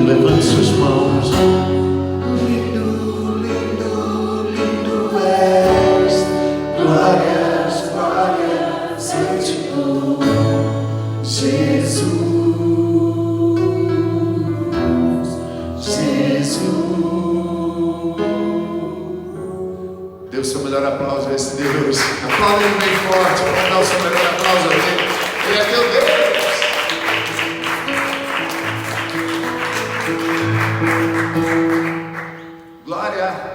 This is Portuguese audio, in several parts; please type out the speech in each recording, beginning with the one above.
levante suas mãos. Lindo, lindo, lindo és. Glórias, glórias eu te dou, Jesus, Jesus. Dê o seu melhor aplauso a esse Deus. Aplauda ele bem forte. Vamos dar o seu melhor aplauso a ele. Ele é teu Deus. Glória.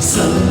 Santo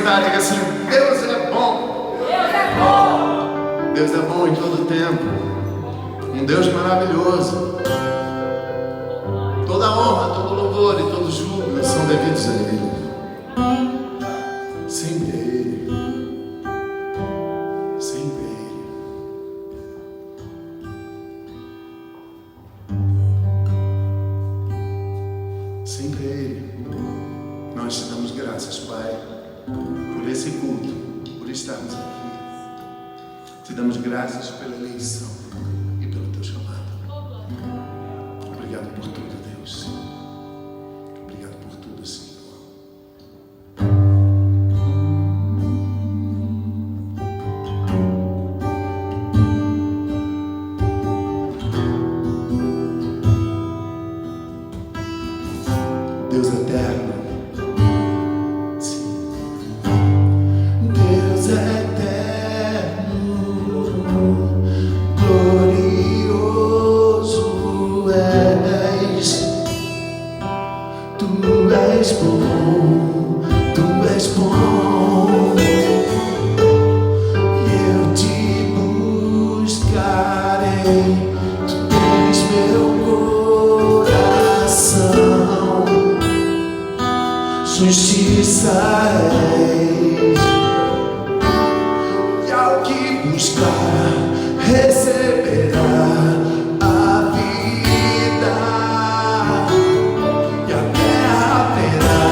sentar, diga assim: Deus é bom. Deus é bom. Deus é bom em todo tempo. Um Deus maravilhoso. Toda honra, todo louvor e todo júbilo são devidos a Ele. Sempre a Ele. Sempre a Ele. Sempre a Ele. Nós te damos graças, Pai, por esse culto, por estarmos aqui. Te damos graças pela eleição e pelo teu chamado. Obrigado por tudo, Deus. Obrigado por tudo, Senhor. Deus eterno. Sim. Deus eterno, glorioso és. Tu és bom, tu és bom. E eu te buscarei. Tu tens meu coração. Justiça és, e ao que buscar receberá a vida, e a terra verá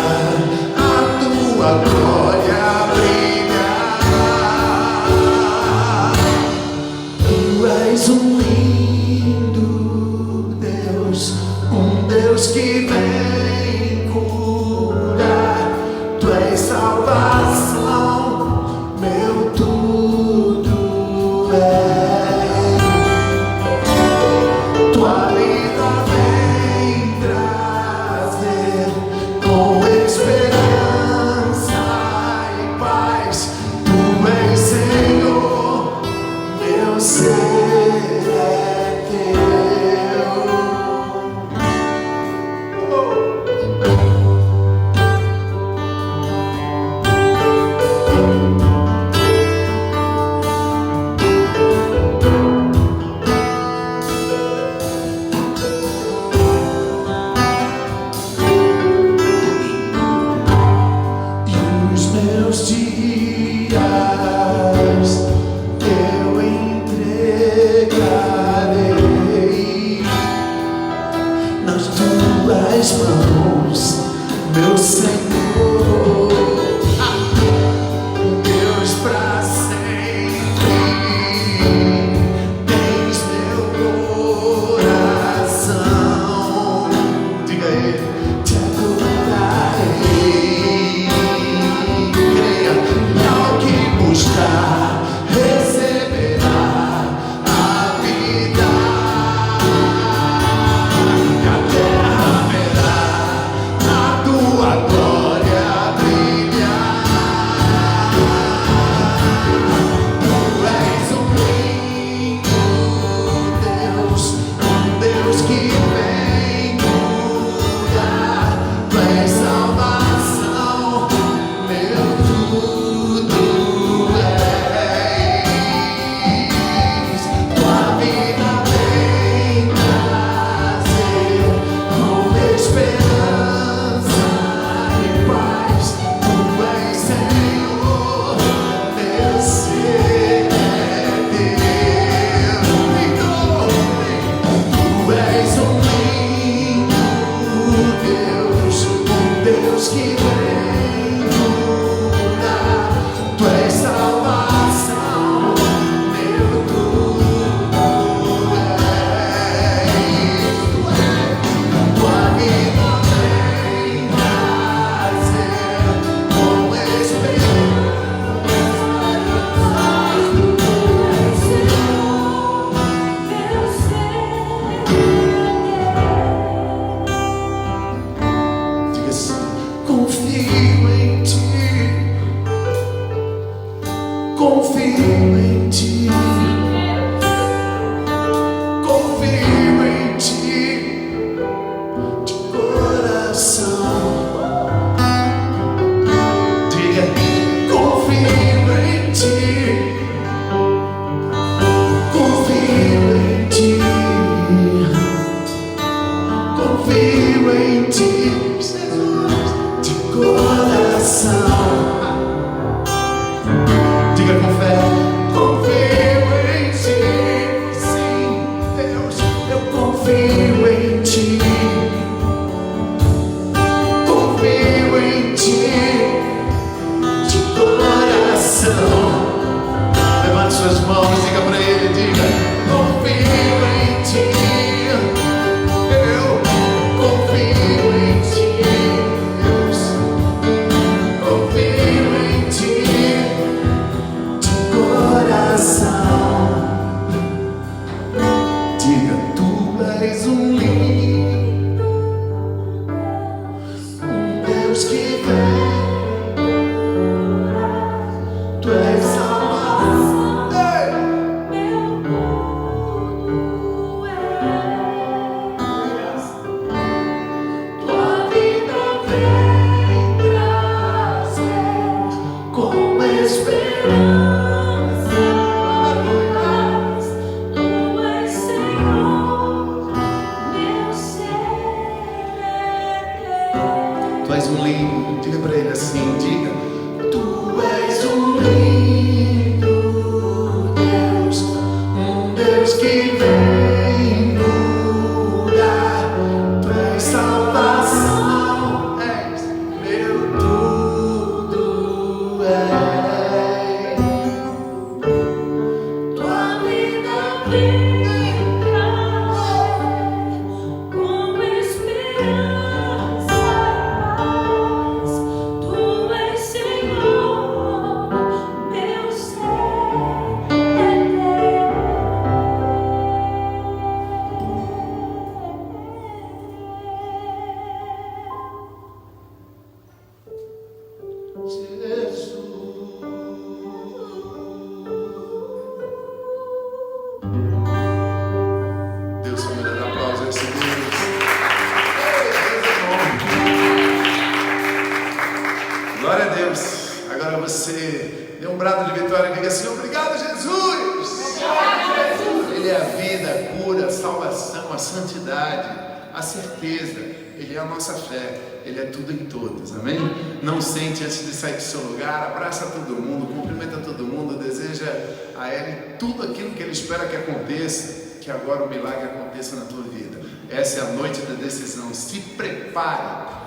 a tua glória brilhar. Tu és um lindo Deus, um Deus que vem curar. Tu és salvação, meu tudo és. Tua vida vem trazer com esperança e paz. Tu és Senhor, meu ser é teu. E os meus dias eu entregarei nas tuas mãos, meu Senhor. Deus pra sempre, tens meu coração. Diga aí, te adorarei. Creia, e ao que buscar receberá a vida, e a terra verá a tua glória brilhar. Tu és um lindo Deus, um Deus que vem curar. Tu és salvação, meu tudo és. Tua vida vem trazer com esperança e paz. Tu és Senhor, meu ser é teu. Tu és um lindo Deus, um Deus que vem curar. Tu és salvação, meu tudo és. Tua vida vem trazer com esperança. Tu és Senhor, meu ser. Diga assim: confio Diga com fé. Confio em ti. Sim, Deus, eu confio em ti. Confio em ti de coração. Levante suas mãos, diga para ele, diga. Confio em ti. Eu confio em ti. Deus, confio em ti de coração. Diga, tu és um lindo, Deus que vem. Tu és salvação. Meu mundo és. Tua vida vem trazer com esperança. Tu és Senhor, meu ser. Tu és um lindo, diga para ele assim, diga. Tu és um lindo Deus, Deus que vem mudar. Tu és salvação, és meu tudo, és. Tua vida vem trazer com esperança e paz. Tu és Senhor, meu Deus, só me dá aplauso a esse Deus. Glória a Deus. Agora você dê um brado de vitória e diga assim: obrigado, Jesus. Ele é a vida, a cura, a salvação, a santidade, a certeza. Ele é a nossa fé. Ele é tudo em todos, amém? Não sente antes de sair do seu lugar, abraça todo mundo, cumprimenta todo mundo, deseja a Ele tudo aquilo que Ele espera que aconteça, que agora o milagre aconteça na tua vida. Essa é a noite da decisão. Se prepare.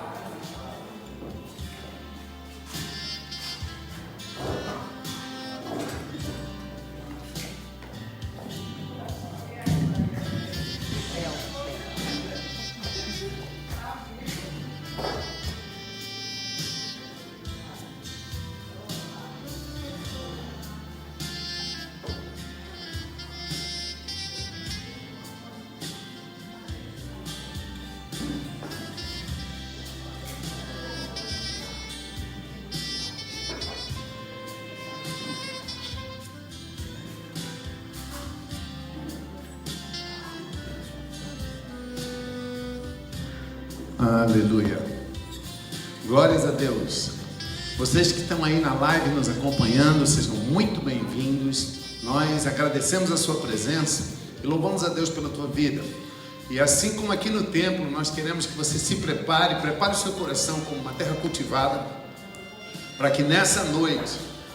Aleluia. Glórias a Deus. Vocês que estão aí na live nos acompanhando, sejam muito bem-vindos. Nós agradecemos a sua presença e louvamos a Deus pela tua vida. E assim como aqui no templo, nós queremos que você se prepare o seu coração como uma terra cultivada, para que nessa noite,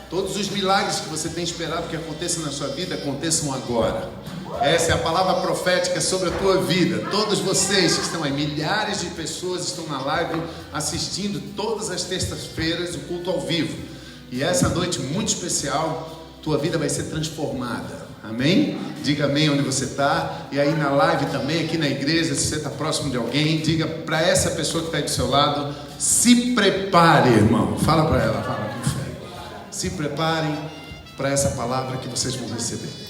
todos os milagres que você tem esperado que aconteçam na sua vida, aconteçam agora. Essa é a palavra profética sobre a tua vida. Todos vocês que estão aí, milhares de pessoas estão na live assistindo todas as terças-feiras o culto ao vivo. E essa noite muito especial, tua vida vai ser transformada. Amém? Diga amém onde você está. E aí na live também, aqui na igreja, se você está próximo de alguém, diga para essa pessoa que está aí do seu lado: se prepare, irmão. Fala para ela, fala com fé. Se preparem para essa palavra que vocês vão receber.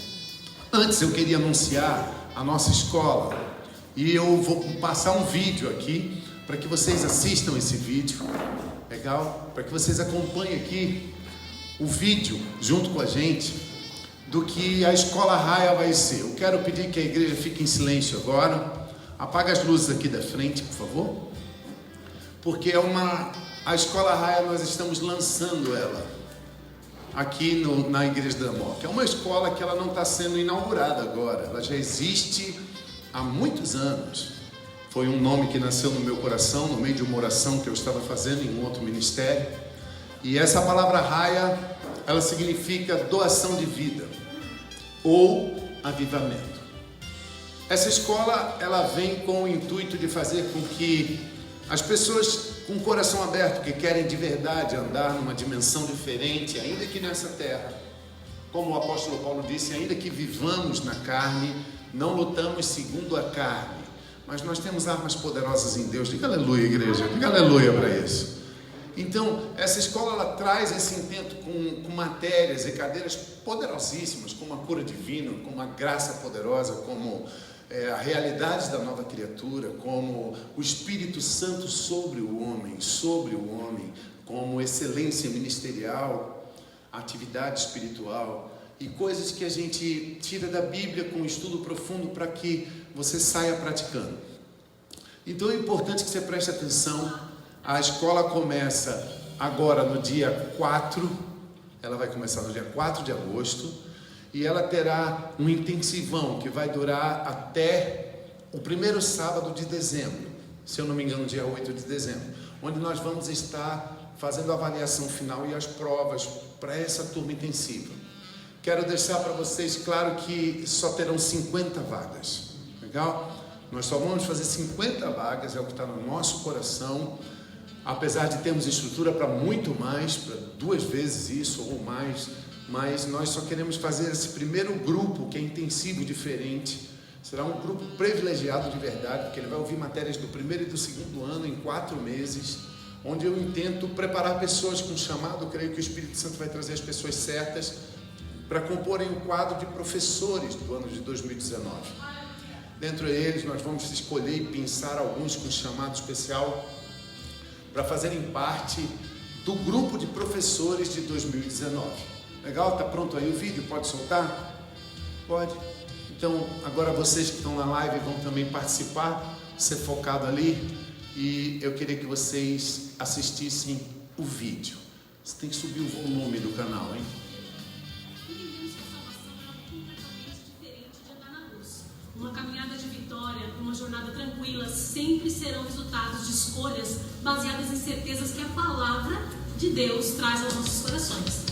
Antes eu queria anunciar a nossa escola. E eu vou passar um vídeo aqui para que vocês assistam esse vídeo. Legal? Para que vocês acompanhem aqui o vídeo junto com a gente do que a escola Raia vai ser. Eu quero pedir que a igreja fique em silêncio agora. Apaga as luzes aqui da frente, por favor. Porque a escola Raia, nós estamos lançando ela aqui na Igreja da Moca. É uma escola que ela não está sendo inaugurada agora. Ela já existe há muitos anos. Foi um nome que nasceu no meu coração, no meio de uma oração que eu estava fazendo em um outro ministério. E essa palavra raia, ela significa doação de vida ou avivamento. Essa escola, ela vem com o intuito de fazer com que as pessoas com o coração aberto, que querem de verdade andar numa dimensão diferente, ainda que nessa terra, como o apóstolo Paulo disse, ainda que vivamos na carne, não lutamos segundo a carne, mas nós temos armas poderosas em Deus. Diga aleluia, igreja, diga aleluia para isso. Então, essa escola, ela traz esse intento com matérias e cadeiras poderosíssimas, como a cura divina, como a graça poderosa, como a realidade da nova criatura, como o Espírito Santo sobre o homem, como excelência ministerial, atividade espiritual e coisas que a gente tira da Bíblia com estudo profundo para que você saia praticando. Então é importante que você preste atenção. A escola começa agora no dia 4, ela vai começar no dia 4 de agosto e ela terá um intensivão que vai durar até o primeiro sábado de dezembro, se eu não me engano, dia 8 de dezembro, onde nós vamos estar fazendo a avaliação final e as provas para essa turma intensiva. Quero deixar para vocês claro que só terão 50 vagas, legal? Nós só vamos fazer 50 vagas, é o que está no nosso coração. Apesar de termos estrutura para muito mais, para 2 vezes isso ou mais, mas nós só queremos fazer esse primeiro grupo, que é intensivo, diferente. Será um grupo privilegiado de verdade, porque ele vai ouvir matérias do primeiro e do segundo ano em 4 meses, onde eu intento preparar pessoas com chamado. Eu creio que o Espírito Santo vai trazer as pessoas certas para comporem o quadro de professores do ano de 2019. Dentre eles, nós vamos escolher e pensar alguns com chamado especial para fazerem parte do grupo de professores de 2019. Legal? Tá pronto aí o vídeo? Pode soltar? Pode. Então, agora vocês que estão na live vão também participar, ser focado ali, e eu queria que vocês assistissem o vídeo. Você tem que subir o volume do canal, hein? Uma caminhada de vitória, uma jornada tranquila, sempre serão resultados de escolhas baseadas em certezas que a palavra de Deus traz aos nossos corações.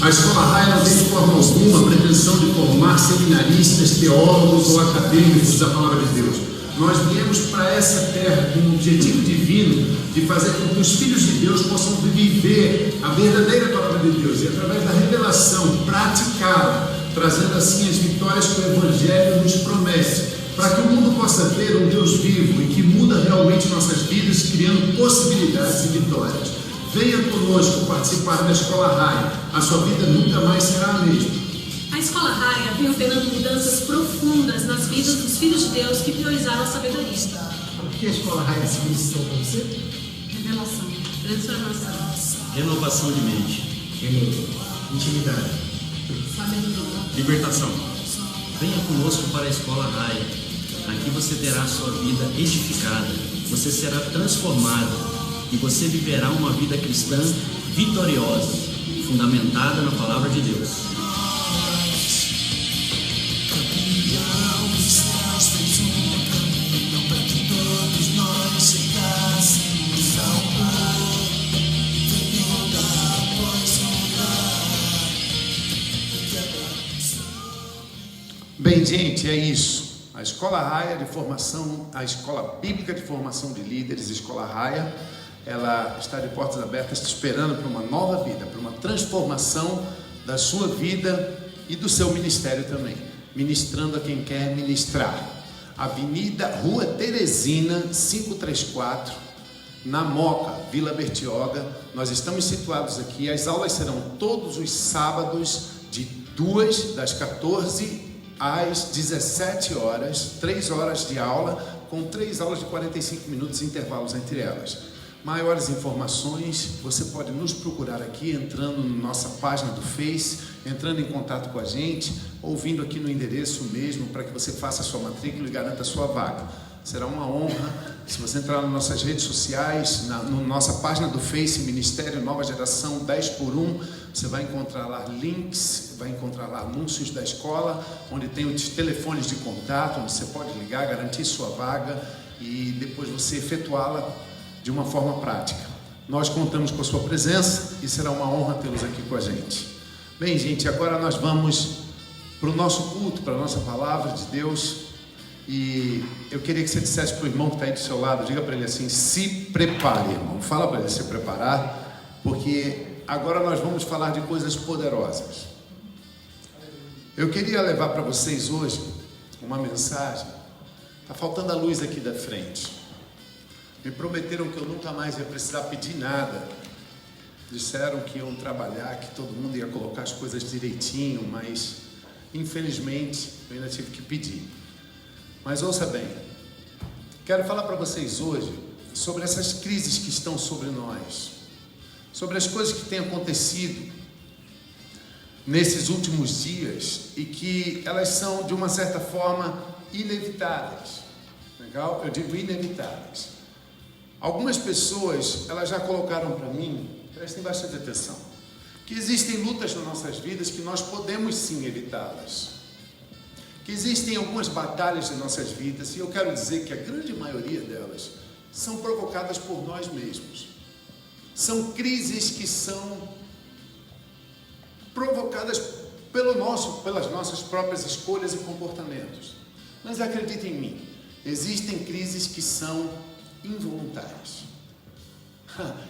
A escola Raia não tem de forma alguma pretensão de formar seminaristas, teólogos ou acadêmicos da palavra de Deus. Nós viemos para essa terra com um objetivo divino de fazer com que os filhos de Deus possam viver a verdadeira palavra de Deus e, através da revelação, praticá-la, trazendo assim as vitórias que o Evangelho nos promete, para que o mundo possa ver um Deus vivo e que muda realmente nossas vidas, criando possibilidades e vitórias. Venha conosco participar da Escola Raia, a sua vida nunca mais será a mesma. A Escola Raia vem operando mudanças profundas nas vidas dos filhos de Deus que priorizaram a sabedoria. O que a Escola Raia significa para você? Revelação, transformação, Renovação de mente, Intimidade. sabedoria. libertação. Venha conosco para a Escola Raia. Aqui você terá a sua vida edificada, você será transformado e você viverá uma vida cristã vitoriosa, fundamentada na palavra de Deus. Bem, gente, é isso. A Escola Raia de Formação, a Escola Bíblica de Formação de Líderes, Escola Raia, ela está de portas abertas te esperando para uma nova vida, para uma transformação da sua vida e do seu ministério também, ministrando a quem quer ministrar. Rua Teresina 534, na Moca, Vila Bertioga. Nós estamos situados aqui. As aulas serão todos os sábados das 14 às 17 horas, 3 horas de aula, com 3 aulas de 45 minutos de intervalos entre elas. Maiores informações, você pode nos procurar aqui, entrando na nossa página do Face, entrando em contato com a gente, ou vindo aqui no endereço mesmo, para que você faça a sua matrícula e garanta a sua vaga. Será uma honra. Se você entrar nas nossas redes sociais, na nossa página do Face, Ministério Nova Geração 10x1, você vai encontrar lá links, vai encontrar lá anúncios da escola, onde tem os telefones de contato, onde você pode ligar, garantir sua vaga e depois você efetuá-la de uma forma prática. Nós contamos com a sua presença e será uma honra tê-los aqui com a gente. Bem, gente, agora nós vamos para o nosso culto, para a nossa palavra de Deus. E eu queria que você dissesse para o irmão que está aí do seu lado, diga para ele assim: se prepare, irmão. Fala para ele se preparar, porque agora nós vamos falar de coisas poderosas. Eu queria levar para vocês hoje uma mensagem. Está faltando a luz aqui da frente. Me prometeram que eu nunca mais ia precisar pedir nada. Disseram que iam trabalhar, que todo mundo ia colocar as coisas direitinho, mas infelizmente eu ainda tive que pedir. Mas ouça bem, quero falar para vocês hoje sobre essas crises que estão sobre nós, sobre as coisas que têm acontecido nesses últimos dias e que elas são de uma certa forma inevitáveis. Legal? Eu digo inevitáveis. Algumas pessoas, elas já colocaram para mim, prestem bastante atenção, que existem lutas nas nossas vidas que nós podemos sim evitá-las. Que existem algumas batalhas em nossas vidas, e eu quero dizer que a grande maioria delas são provocadas por nós mesmos. São crises que são provocadas pelas nossas próprias escolhas e comportamentos. Mas acredite em mim, existem crises que são involuntárias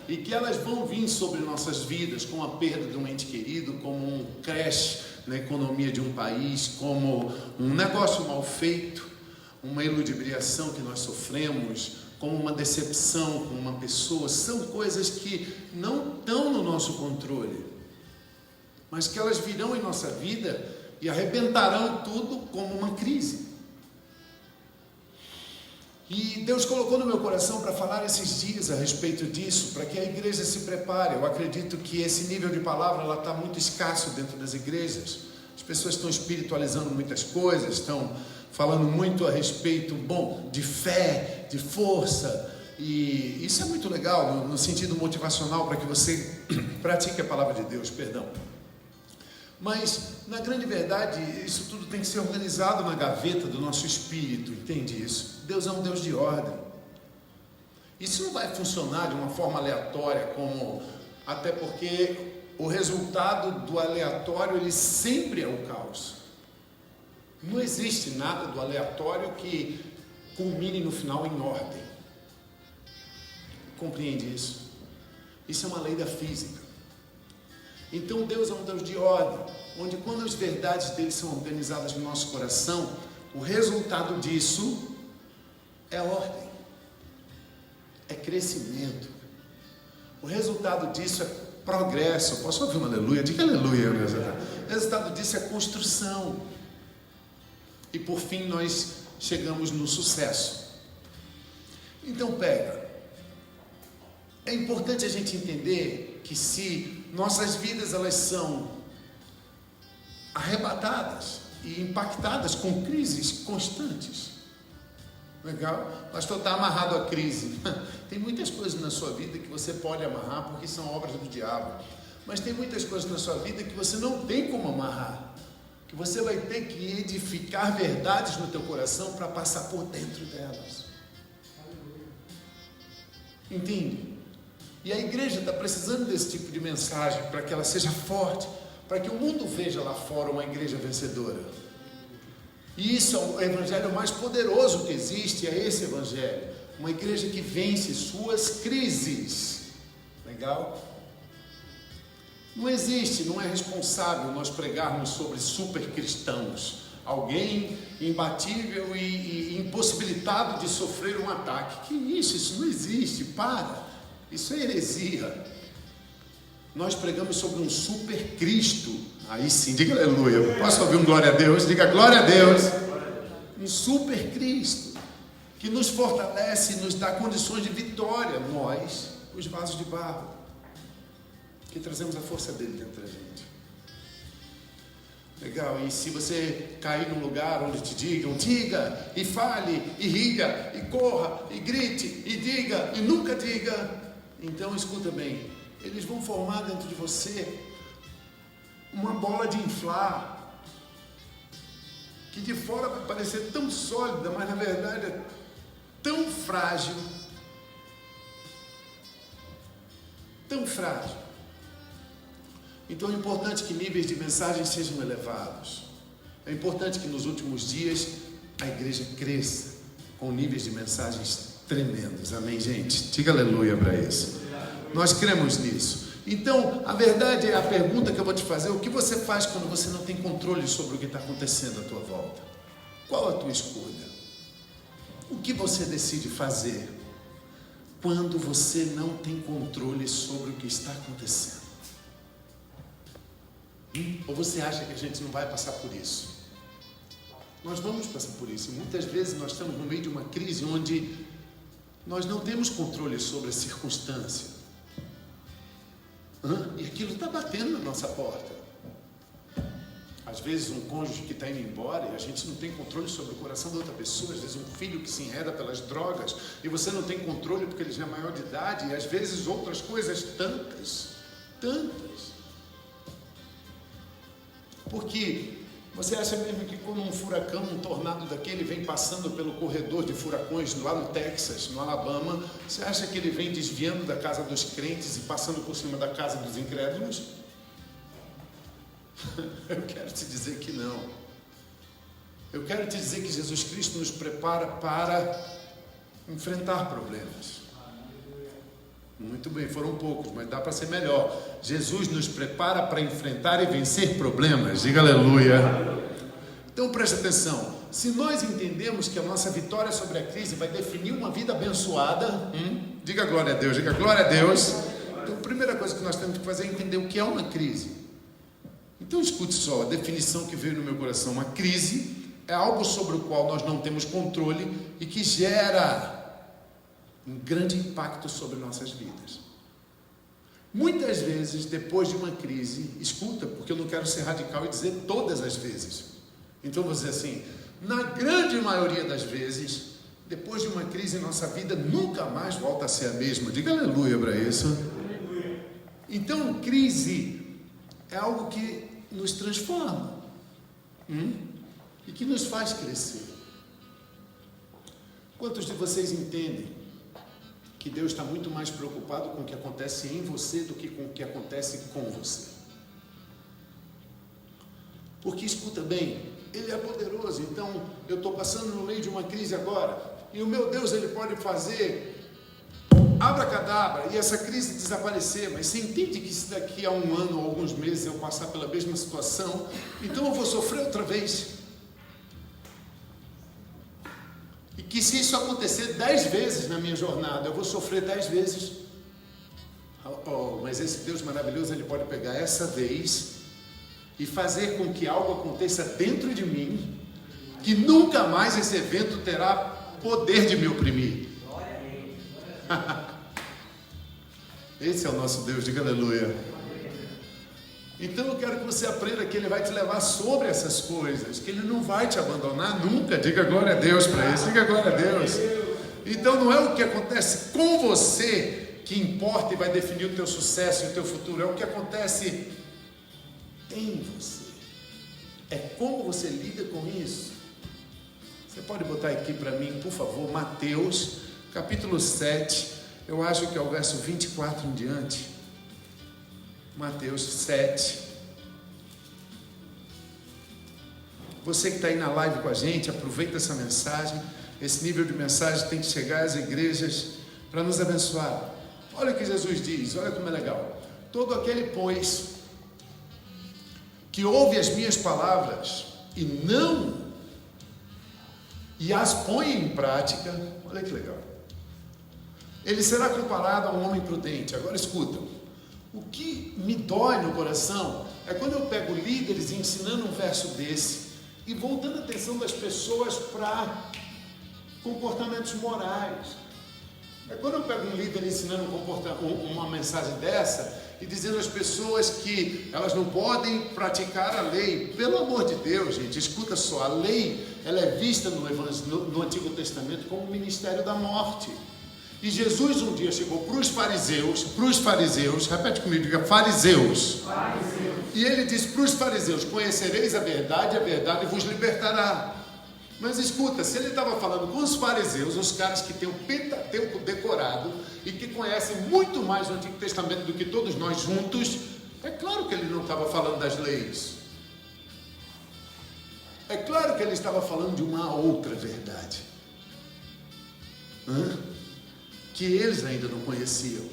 e que elas vão vir sobre nossas vidas, como a perda de um ente querido, como um crash na economia de um país, como um negócio mal feito, uma iludibriação que nós sofremos, como uma decepção com uma pessoa. São coisas que não estão no nosso controle, mas que elas virão em nossa vida e arrebentarão tudo como uma crise. E Deus colocou no meu coração para falar esses dias a respeito disso, para que a igreja se prepare. Eu acredito que esse nível de palavra está muito escasso dentro das igrejas. As pessoas estão espiritualizando muitas coisas, estão falando muito a respeito, de fé, de força. E isso é muito legal no sentido motivacional, para que você pratique a palavra de Deus, Mas, na grande verdade, isso tudo tem que ser organizado na gaveta do nosso espírito, entende isso? Deus é um Deus de ordem. Isso não vai funcionar de uma forma aleatória, até porque o resultado do aleatório, ele sempre é o caos. Não existe nada do aleatório que culmine no final em ordem. Compreende isso? Isso é uma lei da física. Então Deus é um Deus de ordem, onde quando as verdades dele são organizadas no nosso coração, o resultado disso é ordem, é crescimento. O resultado disso é progresso. Posso ouvir um aleluia? Diga aleluia. O resultado disso é construção. E por fim nós chegamos no sucesso. Então é importante a gente entender que se nossas vidas elas são arrebatadas e impactadas com crises constantes, legal? O pastor está amarrado à crise. Tem muitas coisas na sua vida que você pode amarrar porque são obras do diabo, mas tem muitas coisas na sua vida que você não tem como amarrar, que você vai ter que edificar verdades no teu coração para passar por dentro delas. Entende? E a igreja está precisando desse tipo de mensagem para que ela seja forte, para que o mundo veja lá fora uma igreja vencedora. E isso é o evangelho mais poderoso que existe, é esse evangelho. Uma igreja que vence suas crises. Legal? Não existe, não é responsável nós pregarmos sobre super cristãos. Alguém imbatível e impossibilitado de sofrer um ataque. Que isso? Isso não existe, para. Isso é heresia. Nós pregamos sobre um super Cristo. Aí sim, diga aleluia. Posso ouvir um glória a Deus? Diga glória a Deus. Um super Cristo que nos fortalece e nos dá condições de vitória. Nós, os vasos de barro, que trazemos a força dele dentro da gente. Legal, e se você cair num lugar onde te digam, diga, e fale, e ria, e corra, e grite, e diga, e nunca diga, então escuta bem, eles vão formar dentro de você uma bola de inflar, que de fora vai parecer tão sólida, mas na verdade é tão frágil, tão frágil. Então é importante que níveis de mensagem sejam elevados. É importante que nos últimos dias a igreja cresça com níveis de mensagens tremendos. Amém, gente? Diga aleluia para isso. Nós cremos nisso. Então, a verdade é a pergunta que eu vou te fazer: o que você faz quando você não tem controle sobre o que está acontecendo à tua volta? Qual a tua escolha? O que você decide fazer quando você não tem controle sobre o que está acontecendo? Ou você acha que a gente não vai passar por isso? Nós vamos passar por isso. E muitas vezes nós estamos no meio de uma crise onde nós não temos controle sobre a circunstância. E aquilo está batendo na nossa porta. Às vezes um cônjuge que está indo embora e a gente não tem controle sobre o coração da outra pessoa. Às vezes um filho que se enreda pelas drogas e você não tem controle porque ele já é maior de idade. E às vezes outras coisas tantas. Porque você acha mesmo que quando um furacão, um tornado daquele vem passando pelo corredor de furacões lá no Texas, no Alabama, você acha que ele vem desviando da casa dos crentes e passando por cima da casa dos incrédulos? Eu quero te dizer que não. Eu quero te dizer que Jesus Cristo nos prepara para enfrentar problemas. Muito bem, foram poucos, mas dá para ser melhor. Jesus nos prepara para enfrentar e vencer problemas. Diga aleluia. Então preste atenção. Se nós entendemos que a nossa vitória sobre a crise vai definir uma vida abençoada, diga glória a Deus, diga glória a Deus. Então a primeira coisa que nós temos que fazer é entender o que é uma crise. Então escute só a definição que veio no meu coração. Uma crise é algo sobre o qual nós não temos controle e que gera um grande impacto sobre nossas vidas. Muitas vezes, depois de uma crise, escuta, porque eu não quero ser radical e dizer todas as vezes. Então vou dizer assim, na grande maioria das vezes, depois de uma crise, nossa vida nunca mais volta a ser a mesma. Diga aleluia para isso. Então, crise é algo que nos transforma e que nos faz crescer. Quantos de vocês entendem que Deus está muito mais preocupado com o que acontece em você do que com o que acontece com você? Porque, escuta bem, Ele é poderoso. Então, eu estou passando no meio de uma crise agora, e o meu Deus, Ele pode fazer abracadabra e essa crise desaparecer, mas você entende que se daqui a um ano ou alguns meses eu passar pela mesma situação, então eu vou sofrer outra vez? E que se isso acontecer 10 vezes na minha jornada, eu vou sofrer 10 vezes. Mas esse Deus maravilhoso, Ele pode pegar essa vez e fazer com que algo aconteça dentro de mim, que nunca mais esse evento terá poder de me oprimir. Esse é o nosso Deus, diga aleluia. Então eu quero que você aprenda que Ele vai te levar sobre essas coisas, que Ele não vai te abandonar nunca. Diga glória a Deus para isso, diga glória a Deus. Então não é o que acontece com você que importa e vai definir o teu sucesso e o teu futuro, é o que acontece em você. É como você lida com isso. Você pode botar aqui para mim, por favor, Mateus capítulo 7, eu acho que é o verso 24 em diante. Mateus 7. Você que está aí na live com a gente, aproveita essa mensagem. Esse nível de mensagem tem que chegar às igrejas para nos abençoar. Olha o que Jesus diz, olha como é legal. Todo aquele, pois, que ouve as minhas palavras e as põe em prática, olha que legal, ele será comparado a um homem prudente. Agora escuta, o que me dói no coração é quando eu pego líderes ensinando um verso desse e voltando a atenção das pessoas para comportamentos morais. É quando eu pego um líder ensinando uma mensagem dessa e dizendo às pessoas que elas não podem praticar a lei. Pelo amor de Deus, gente, escuta só, a lei ela é vista no Antigo Testamento como o ministério da morte. E Jesus um dia chegou para os fariseus, repete comigo, diga fariseus. E ele disse para os fariseus: conhecereis a verdade vos libertará. Mas escuta, se ele estava falando com os fariseus, os caras que têm o Pentateuco decorado e que conhecem muito mais o Antigo Testamento do que todos nós juntos, é claro que ele não estava falando das leis. É claro que ele estava falando de uma outra verdade, que eles ainda não conheciam,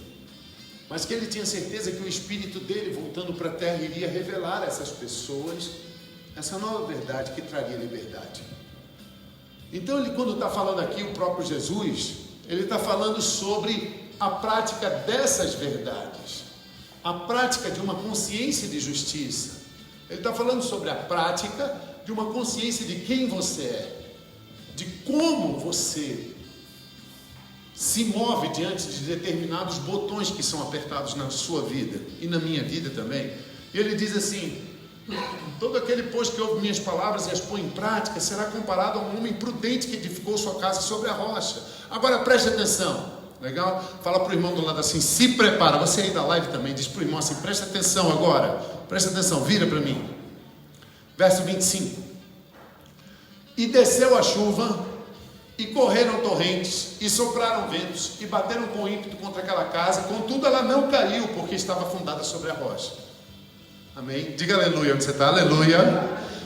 mas que ele tinha certeza que o Espírito dele, voltando para a terra, iria revelar a essas pessoas essa nova verdade que traria liberdade. Então ele, quando está falando aqui, o próprio Jesus, ele está falando sobre a prática dessas verdades, a prática de uma consciência de justiça. Ele está falando sobre a prática de uma consciência de quem você é, de como você se move diante de determinados botões que são apertados na sua vida e na minha vida também. E ele diz assim: todo aquele, pois, que ouve minhas palavras e as põe em prática será comparado a um homem prudente que edificou sua casa sobre a rocha. Agora preste atenção, legal? Fala para o irmão do lado assim: se prepara. Você aí da live também diz para o irmão assim: preste atenção agora, preste atenção, vira para mim. Verso 25: e desceu a chuva, e correram torrentes, e sopraram ventos, e bateram com ímpeto contra aquela casa, contudo ela não caiu, porque estava fundada sobre a rocha. Amém? Diga aleluia onde você está, aleluia.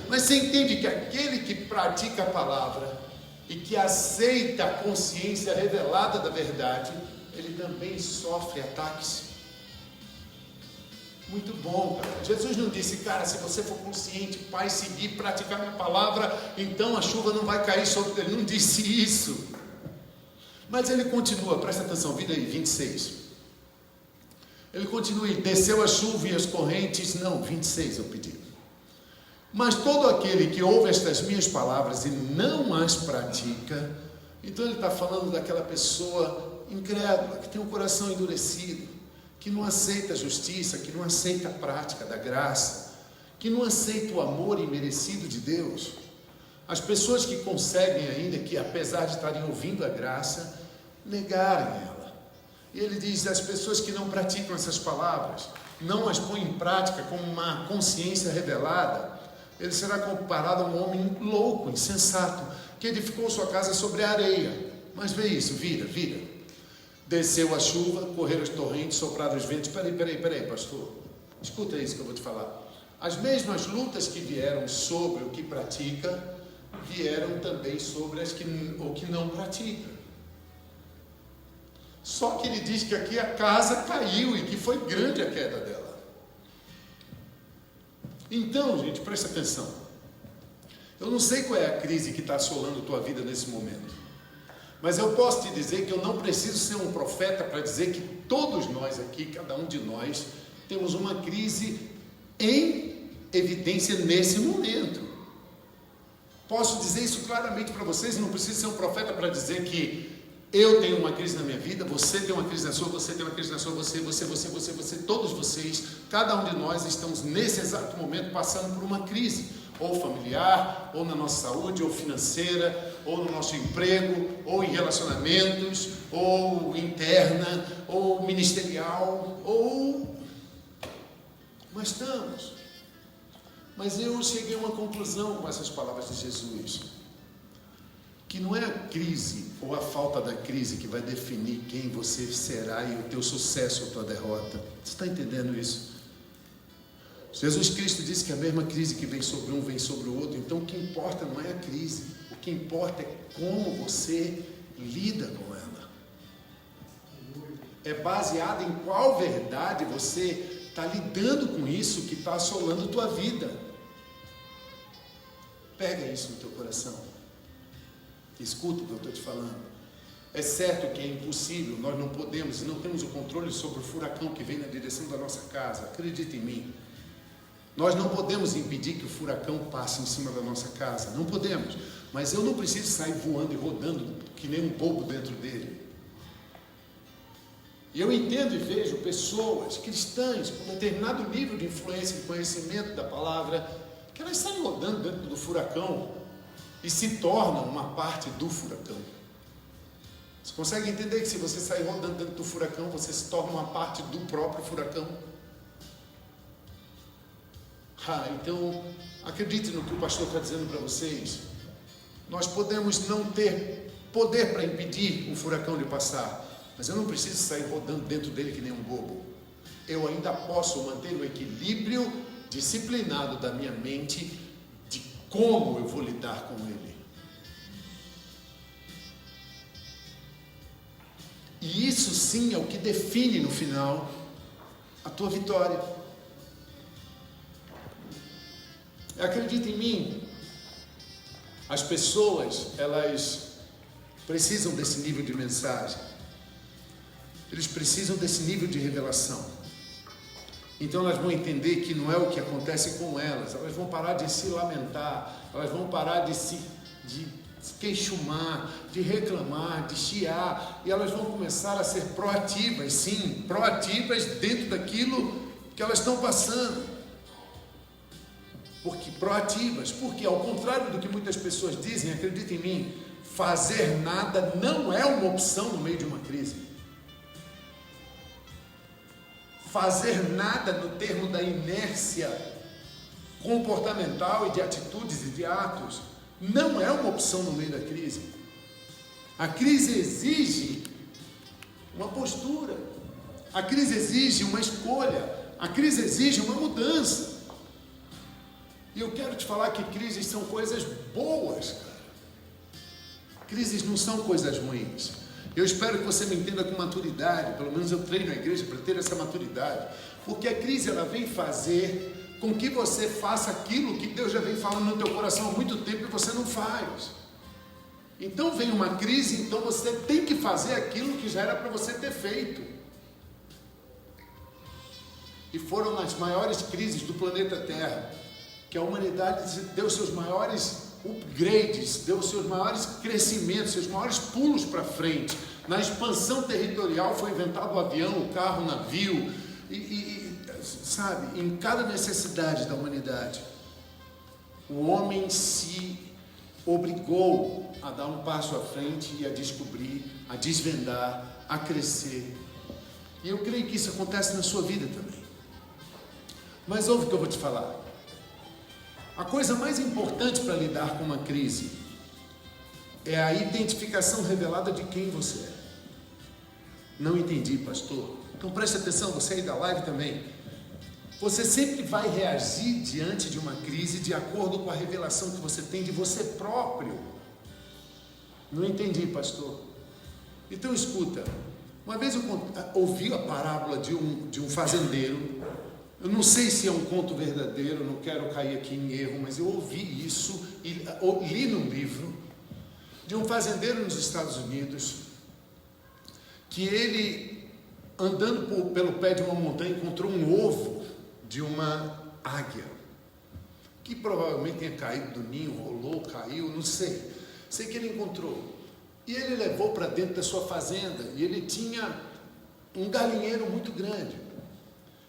Mas você entende que aquele que pratica a palavra e que aceita a consciência revelada da verdade, ele também sofre ataques. Muito bom, cara. Jesus não disse: cara, se você for consciente, Pai, seguir, praticar minha palavra, então a chuva não vai cair sobre ele. Não disse isso. Mas ele continua, presta atenção, vira aí, 26. Ele continua: e desceu a chuva e as correntes, não, 26 eu pedi. Mas todo aquele que ouve estas minhas palavras e não as pratica, então ele está falando daquela pessoa incrédula, que tem o coração endurecido, que não aceita a justiça, que não aceita a prática da graça, que não aceita o amor imerecido de Deus. As pessoas que conseguem ainda, que apesar de estarem ouvindo a graça, negarem ela. E ele diz: as pessoas que não praticam essas palavras, não as põem em prática com uma consciência revelada, ele será comparado a um homem louco, insensato, que edificou sua casa sobre a areia. Mas vê isso, vira. Desceu a chuva, correram os torrentes, sopraram os ventos. Peraí, pastor. Escuta isso que eu vou te falar. As mesmas lutas que vieram sobre o que pratica, vieram também sobre o que não pratica. Só que ele diz que aqui a casa caiu e que foi grande a queda dela. Então, gente, presta atenção. Eu não sei qual é a crise que está assolando a tua vida nesse momento, mas eu posso te dizer que eu não preciso ser um profeta para dizer que todos nós aqui, cada um de nós, temos uma crise em evidência nesse momento. Posso dizer isso claramente para vocês, não preciso ser um profeta para dizer que eu tenho uma crise na minha vida, você tem uma crise na sua, você tem uma crise na sua, você, todos vocês, cada um de nós estamos nesse exato momento passando por uma crise, ou familiar, ou na nossa saúde, ou financeira, ou no nosso emprego, ou em relacionamentos, ou interna, ou ministerial, mas estamos. Mas eu cheguei a uma conclusão com essas palavras de Jesus, que não é a crise ou a falta da crise que vai definir quem você será e o teu sucesso ou tua derrota. Você está entendendo isso? Jesus Cristo disse que a mesma crise que vem sobre um, vem sobre o outro. Então o que importa não é a crise. O que importa é como você lida com ela. É baseado em qual verdade você está lidando com isso que está assolando a tua vida. Pega isso no teu coração. Escuta o que eu estou te falando. É certo que é impossível, nós não podemos e não temos o controle sobre o furacão que vem na direção da nossa casa. Acredita em mim. Nós não podemos impedir que o furacão passe em cima da nossa casa. Não podemos. Mas eu não preciso sair voando e rodando que nem um bobo dentro dele. E eu entendo e vejo pessoas cristãs com determinado nível de influência e conhecimento da palavra, que elas saem rodando dentro do furacão e se tornam uma parte do furacão. Você consegue entender que se você sair rodando dentro do furacão, você se torna uma parte do próprio furacão? Então, acredite no que o pastor está dizendo para vocês. Nós podemos não ter poder para impedir o furacão de passar, mas eu não preciso sair rodando dentro dele que nem um bobo. Eu ainda posso manter o equilíbrio disciplinado da minha mente de como eu vou lidar com ele. E isso sim é o que define no final a tua vitória. Acredita em mim, as pessoas, elas precisam desse nível de mensagem. Eles precisam desse nível de revelação. Então elas vão entender que não é o que acontece com elas vão parar de se lamentar, elas vão parar de queixumar, de reclamar, de chiar, e elas vão começar a ser proativas, sim, proativas dentro daquilo que elas estão passando. Porque ao contrário do que muitas pessoas dizem, acredita em mim, fazer nada não é uma opção no meio de uma crise. Fazer nada no termo da inércia comportamental e de atitudes e de atos não é uma opção no meio da crise. A crise exige uma postura, a crise exige uma escolha, a crise exige uma mudança. E eu quero te falar que crises são coisas boas, cara. Crises não são coisas ruins. Eu espero que você me entenda com maturidade, pelo menos eu treino a igreja para ter essa maturidade, porque a crise ela vem fazer com que você faça aquilo que Deus já vem falando no teu coração há muito tempo e você não faz. Então vem uma crise, então você tem que fazer aquilo que já era para você ter feito. E foram nas maiores crises do planeta Terra que a humanidade deu seus maiores upgrades, deu seus maiores crescimentos, seus maiores pulos para frente. Na expansão territorial foi inventado o avião, o carro, o navio, sabe, em cada necessidade da humanidade, o homem se obrigou a dar um passo à frente e a descobrir, a desvendar, a crescer. E eu creio que isso acontece na sua vida também. Mas ouve o que eu vou te falar. A coisa mais importante para lidar com uma crise é a identificação revelada de quem você é. Não entendi, pastor. Então preste atenção, você aí da live também. Você sempre vai reagir diante de uma crise de acordo com a revelação que você tem de você próprio. Não entendi, pastor. Então escuta. Uma vez eu ouvi a parábola de um fazendeiro. Eu não sei se é um conto verdadeiro, não quero cair aqui em erro, mas eu ouvi isso e li num livro de um fazendeiro nos Estados Unidos, que ele, andando pelo pé de uma montanha, encontrou um ovo de uma águia, que provavelmente tinha caído do ninho, rolou, caiu, não sei. Sei que ele encontrou. E ele levou para dentro da sua fazenda, e ele tinha um galinheiro muito grande.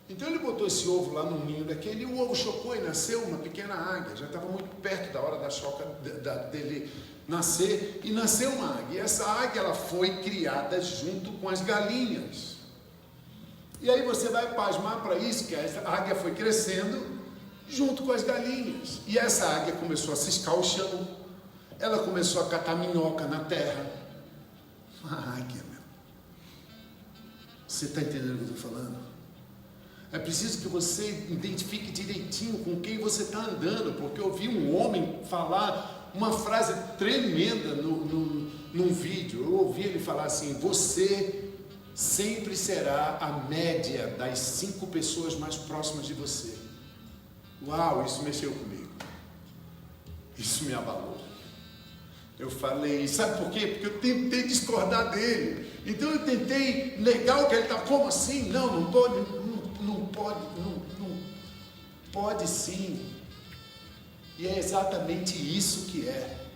Então ele botou esse ovo lá no ninho daquele, e o ovo chocou e nasceu uma pequena águia. Já estava muito perto da hora da choca dele nascer, e nasceu uma águia. E essa águia ela foi criada junto com as galinhas. E aí você vai pasmar para isso, que a águia foi crescendo junto com as galinhas. E essa águia começou a ciscar o chão, ela começou a catar minhoca na terra. Uma águia, meu. Você está entendendo o que eu estou falando? É preciso que você identifique direitinho com quem você está andando, porque eu vi um homem falar uma frase tremenda num vídeo. Eu ouvi ele falar assim: você sempre será a média das 5 pessoas mais próximas de você. Uau, isso mexeu comigo. Isso me abalou. Eu falei, sabe por quê? Porque eu tentei discordar dele. Então eu tentei negar o que ele está. Como assim? Não pode sim. E é exatamente isso que é.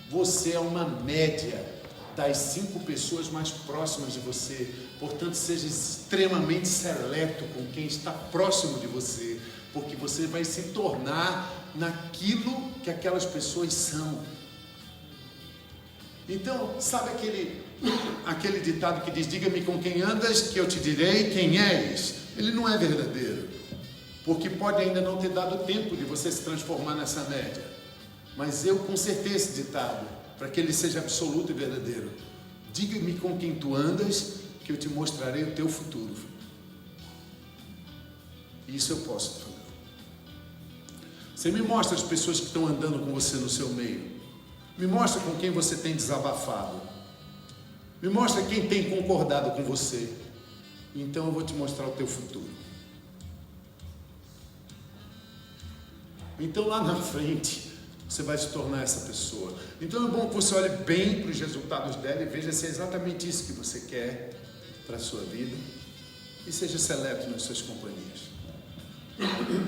Você é uma média das 5 pessoas mais próximas de você. Portanto, seja extremamente seleto com quem está próximo de você, porque você vai se tornar naquilo que aquelas pessoas são. Então, sabe aquele ditado que diz: diga-me com quem andas, que eu te direi quem és? Ele não é verdadeiro, porque pode ainda não ter dado tempo de você se transformar nessa média. Mas eu consertei esse ditado para que ele seja absoluto e verdadeiro. Diga-me com quem tu andas, que eu te mostrarei o teu futuro. Isso eu posso fazer. Você me mostra as pessoas que estão andando com você no seu meio. Me mostra com quem você tem desabafado. Me mostra quem tem concordado com você. Então eu vou te mostrar o teu futuro. Então lá na frente você vai se tornar essa pessoa. Então é bom que você olhe bem para os resultados dela e veja se é exatamente isso que você quer para a sua vida. E seja seleto nas suas companhias.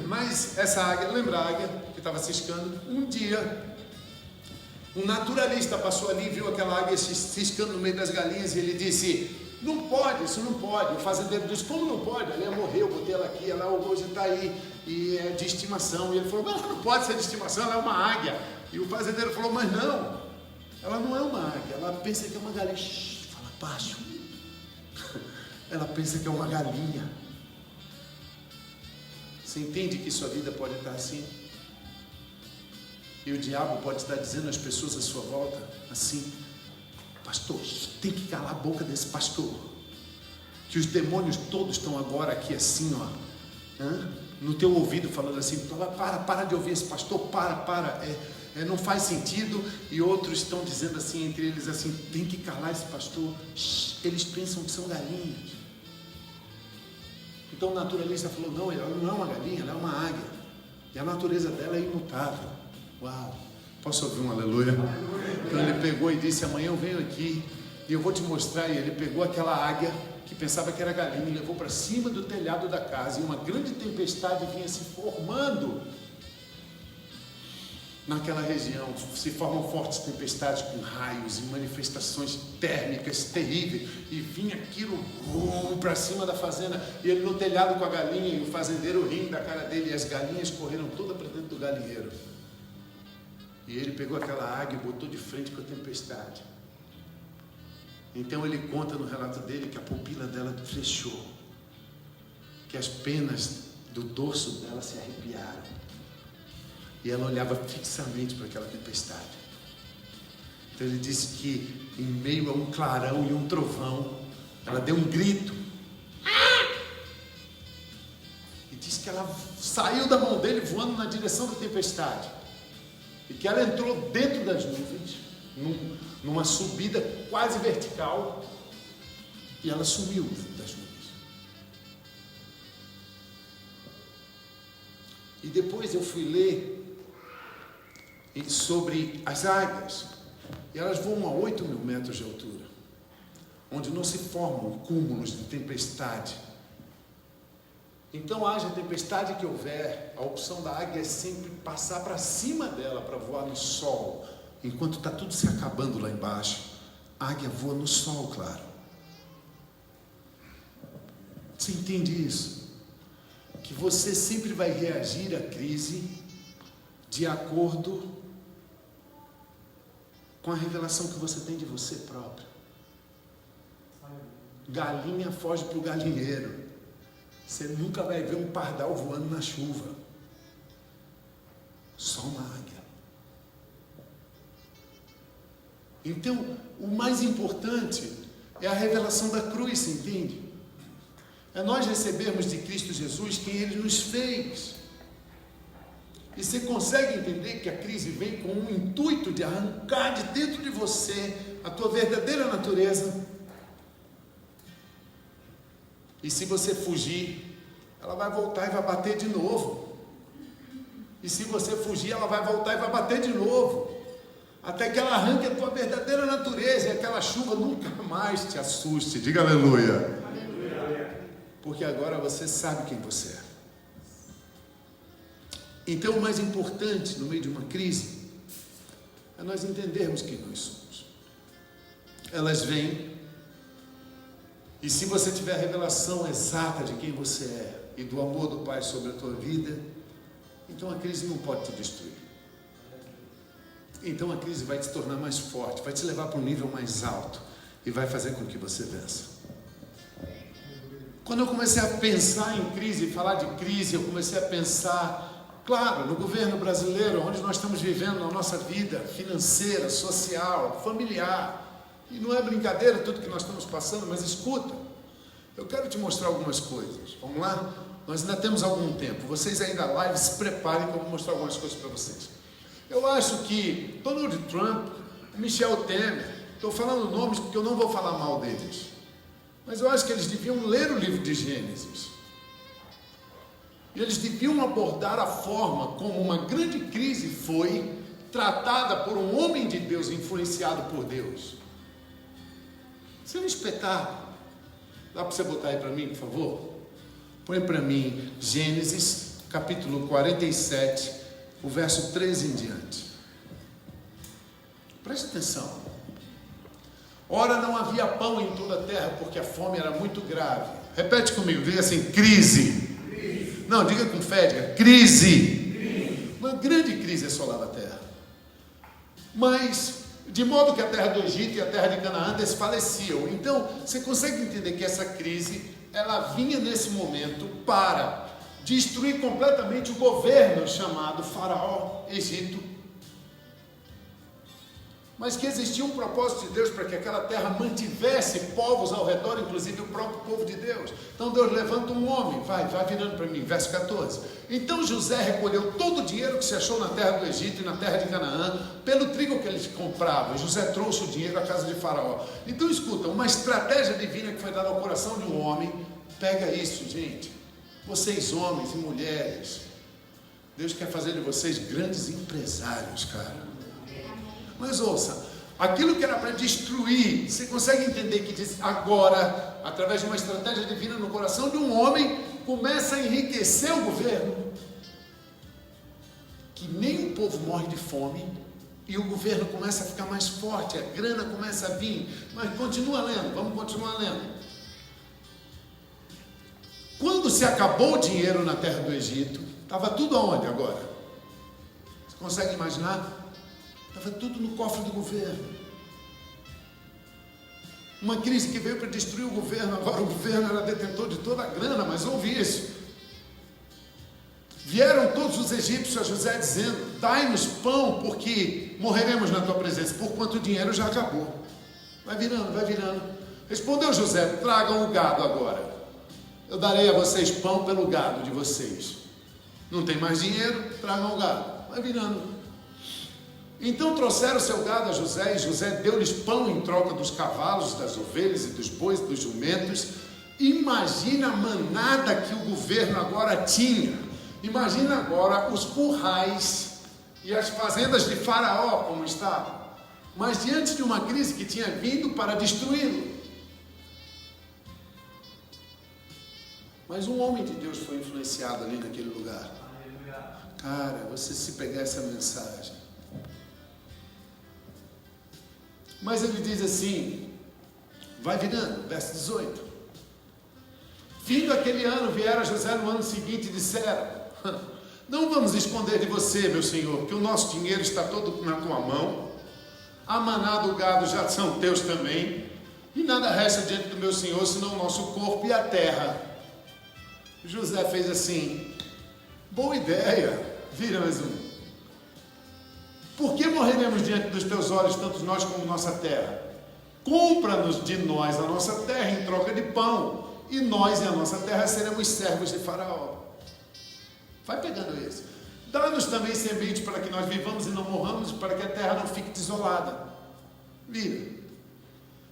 Mas essa águia, lembra a águia que estava ciscando? Um dia, um naturalista passou ali e viu aquela águia ciscando no meio das galinhas e ele disse: não pode, isso não pode. O fazendeiro disse: como não pode? Ela morreu, eu botei ela aqui, ela hoje está aí e é de estimação. E ele falou: mas ela não pode ser de estimação, ela é uma águia. E o fazendeiro falou: mas não, ela não é uma águia, ela pensa que é uma galinha. Shhh, fala baixo. Ela pensa que é uma galinha. Você entende que sua vida pode estar assim? E o diabo pode estar dizendo às pessoas à sua volta assim: pastor, tem que calar a boca desse pastor, que os demônios todos estão agora aqui assim, ó, no teu ouvido falando assim: para de ouvir esse pastor, para, não faz sentido. E outros estão dizendo assim entre eles assim: tem que calar esse pastor, eles pensam que são galinhas. Então o naturalista falou: não, ela não é uma galinha, ela é uma águia, e a natureza dela é imutável. Uau, posso ouvir um aleluia? Então ele pegou e disse: amanhã eu venho aqui e eu vou te mostrar. E ele pegou aquela águia que pensava que era galinha e levou para cima do telhado da casa, e uma grande tempestade vinha se formando naquela região. Se formam fortes tempestades com raios e manifestações térmicas terríveis, e vinha aquilo para cima da fazenda, e ele no telhado com a galinha, e o fazendeiro rindo da cara dele, e as galinhas correram todas para dentro do galinheiro. E ele pegou aquela águia e botou de frente com a tempestade. Então ele conta no relato dele que a pupila dela fechou, que as penas do dorso dela se arrepiaram, e ela olhava fixamente para aquela tempestade. Então ele disse que em meio a um clarão e um trovão, ela deu um grito. E disse que ela saiu da mão dele voando na direção da tempestade. E que ela entrou dentro das nuvens, numa subida quase vertical, e ela sumiu dentro das nuvens. E depois eu fui ler sobre as águias, e elas voam a 8.000 metros de altura, onde não se formam cúmulos de tempestade. Então, haja tempestade que houver, a opção da águia é sempre passar para cima dela para voar no sol. Enquanto está tudo se acabando lá embaixo, a águia voa no sol, claro. Você entende isso? Que você sempre vai reagir à crise de acordo com a revelação que você tem de você próprio. Galinha foge para o galinheiro. Você nunca vai ver um pardal voando na chuva. Só uma águia. Então, o mais importante é a revelação da cruz, você entende? É nós recebermos de Cristo Jesus quem Ele nos fez. E você consegue entender que a crise vem com o intuito de arrancar de dentro de você a tua verdadeira natureza? E se você fugir, ela vai voltar e vai bater de novo. E se você fugir, ela vai voltar e vai bater de novo. Até que ela arranque a tua verdadeira natureza e aquela chuva nunca mais te assuste. Diga aleluia. Porque agora você sabe quem você é. Então o mais importante no meio de uma crise é nós entendermos quem nós somos. Elas vêm, e se você tiver a revelação exata de quem você é e do amor do Pai sobre a tua vida, então a crise não pode te destruir. Então a crise vai te tornar mais forte, vai te levar para um nível mais alto e vai fazer com que você vença. Quando eu comecei a pensar em crise, falar de crise, eu comecei a pensar, claro, no governo brasileiro, onde nós estamos vivendo na nossa vida financeira, social, familiar. E não é brincadeira tudo que nós estamos passando, mas escuta, eu quero te mostrar algumas coisas. Vamos lá? Nós ainda temos algum tempo. Vocês aí da live se preparem que eu vou mostrar algumas coisas para vocês. Eu acho que Donald Trump, Michel Temer, estou falando nomes porque eu não vou falar mal deles. Mas eu acho que eles deviam ler o livro de Gênesis. E eles deviam abordar a forma como uma grande crise foi tratada por um homem de Deus, influenciado por Deus. Isso é um espetáculo. Dá para você botar aí para mim, por favor? Põe para mim Gênesis, capítulo 47, o verso 13 em diante. Preste atenção. Ora, não havia pão em toda a terra, porque a fome era muito grave. Repete comigo, diga assim, crise. Não, diga com fé, diga, crise. Uma grande crise assolava a terra. Mas, de modo que a terra do Egito e a terra de Canaã desfaleciam. Então, você consegue entender que essa crise, ela vinha nesse momento para destruir completamente o governo chamado Faraó, Egito. Mas que existia um propósito de Deus para que aquela terra mantivesse povos ao redor, inclusive o próprio povo de Deus. Então Deus levanta um homem, vai virando para mim, verso 14. Então José recolheu todo o dinheiro que se achou na terra do Egito e na terra de Canaã, pelo trigo que eles compravam. José trouxe o dinheiro à casa de Faraó. Então escuta, uma estratégia divina que foi dada ao coração de um homem. Pega isso, gente. Vocês homens e mulheres, Deus quer fazer de vocês grandes empresários, cara. Mas ouça, aquilo que era para destruir, você consegue entender que agora, através de uma estratégia divina no coração de um homem, começa a enriquecer o governo? Que nem o povo morre de fome e o governo começa a ficar mais forte, a grana começa a vir. Mas continua lendo, vamos continuar lendo. Quando se acabou o dinheiro na terra do Egito, estava tudo aonde agora? Você consegue imaginar? Estava tudo no cofre do governo. Uma crise que veio para destruir o governo. Agora o governo era detentor de toda a grana, mas ouvi isso. Vieram todos os egípcios a José dizendo, dai-nos pão, porque morreremos na tua presença, porquanto o dinheiro já acabou. Vai virando, vai virando. Respondeu José, tragam o gado agora. Eu darei a vocês pão pelo gado de vocês. Não tem mais dinheiro? Tragam o gado. Vai virando. Então trouxeram seu gado a José, e José deu-lhes pão em troca dos cavalos, das ovelhas e dos bois e dos jumentos. Imagina a manada que o governo agora tinha. Imagina agora os currais e as fazendas de Faraó como estavam. Mas diante de uma crise que tinha vindo para destruí-lo. Mas um homem de Deus foi influenciado ali naquele lugar. Cara, você se pegar essa mensagem. Mas ele diz assim, vai virando, verso 18. Vindo aquele ano, vieram José no ano seguinte e disseram, não vamos esconder de você, meu senhor, que o nosso dinheiro está todo na tua mão, a manada e o gado já são teus também, e nada resta diante do meu senhor, senão o nosso corpo e a terra. José fez assim, boa ideia, vira mais um. Por que morreremos diante dos teus olhos, tanto nós como nossa terra? Compra-nos de nós a nossa terra em troca de pão, e nós e a nossa terra seremos servos de Faraó. Vai pegando isso. Dá-nos também semente para que nós vivamos e não morramos, para que a terra não fique desolada. Vira.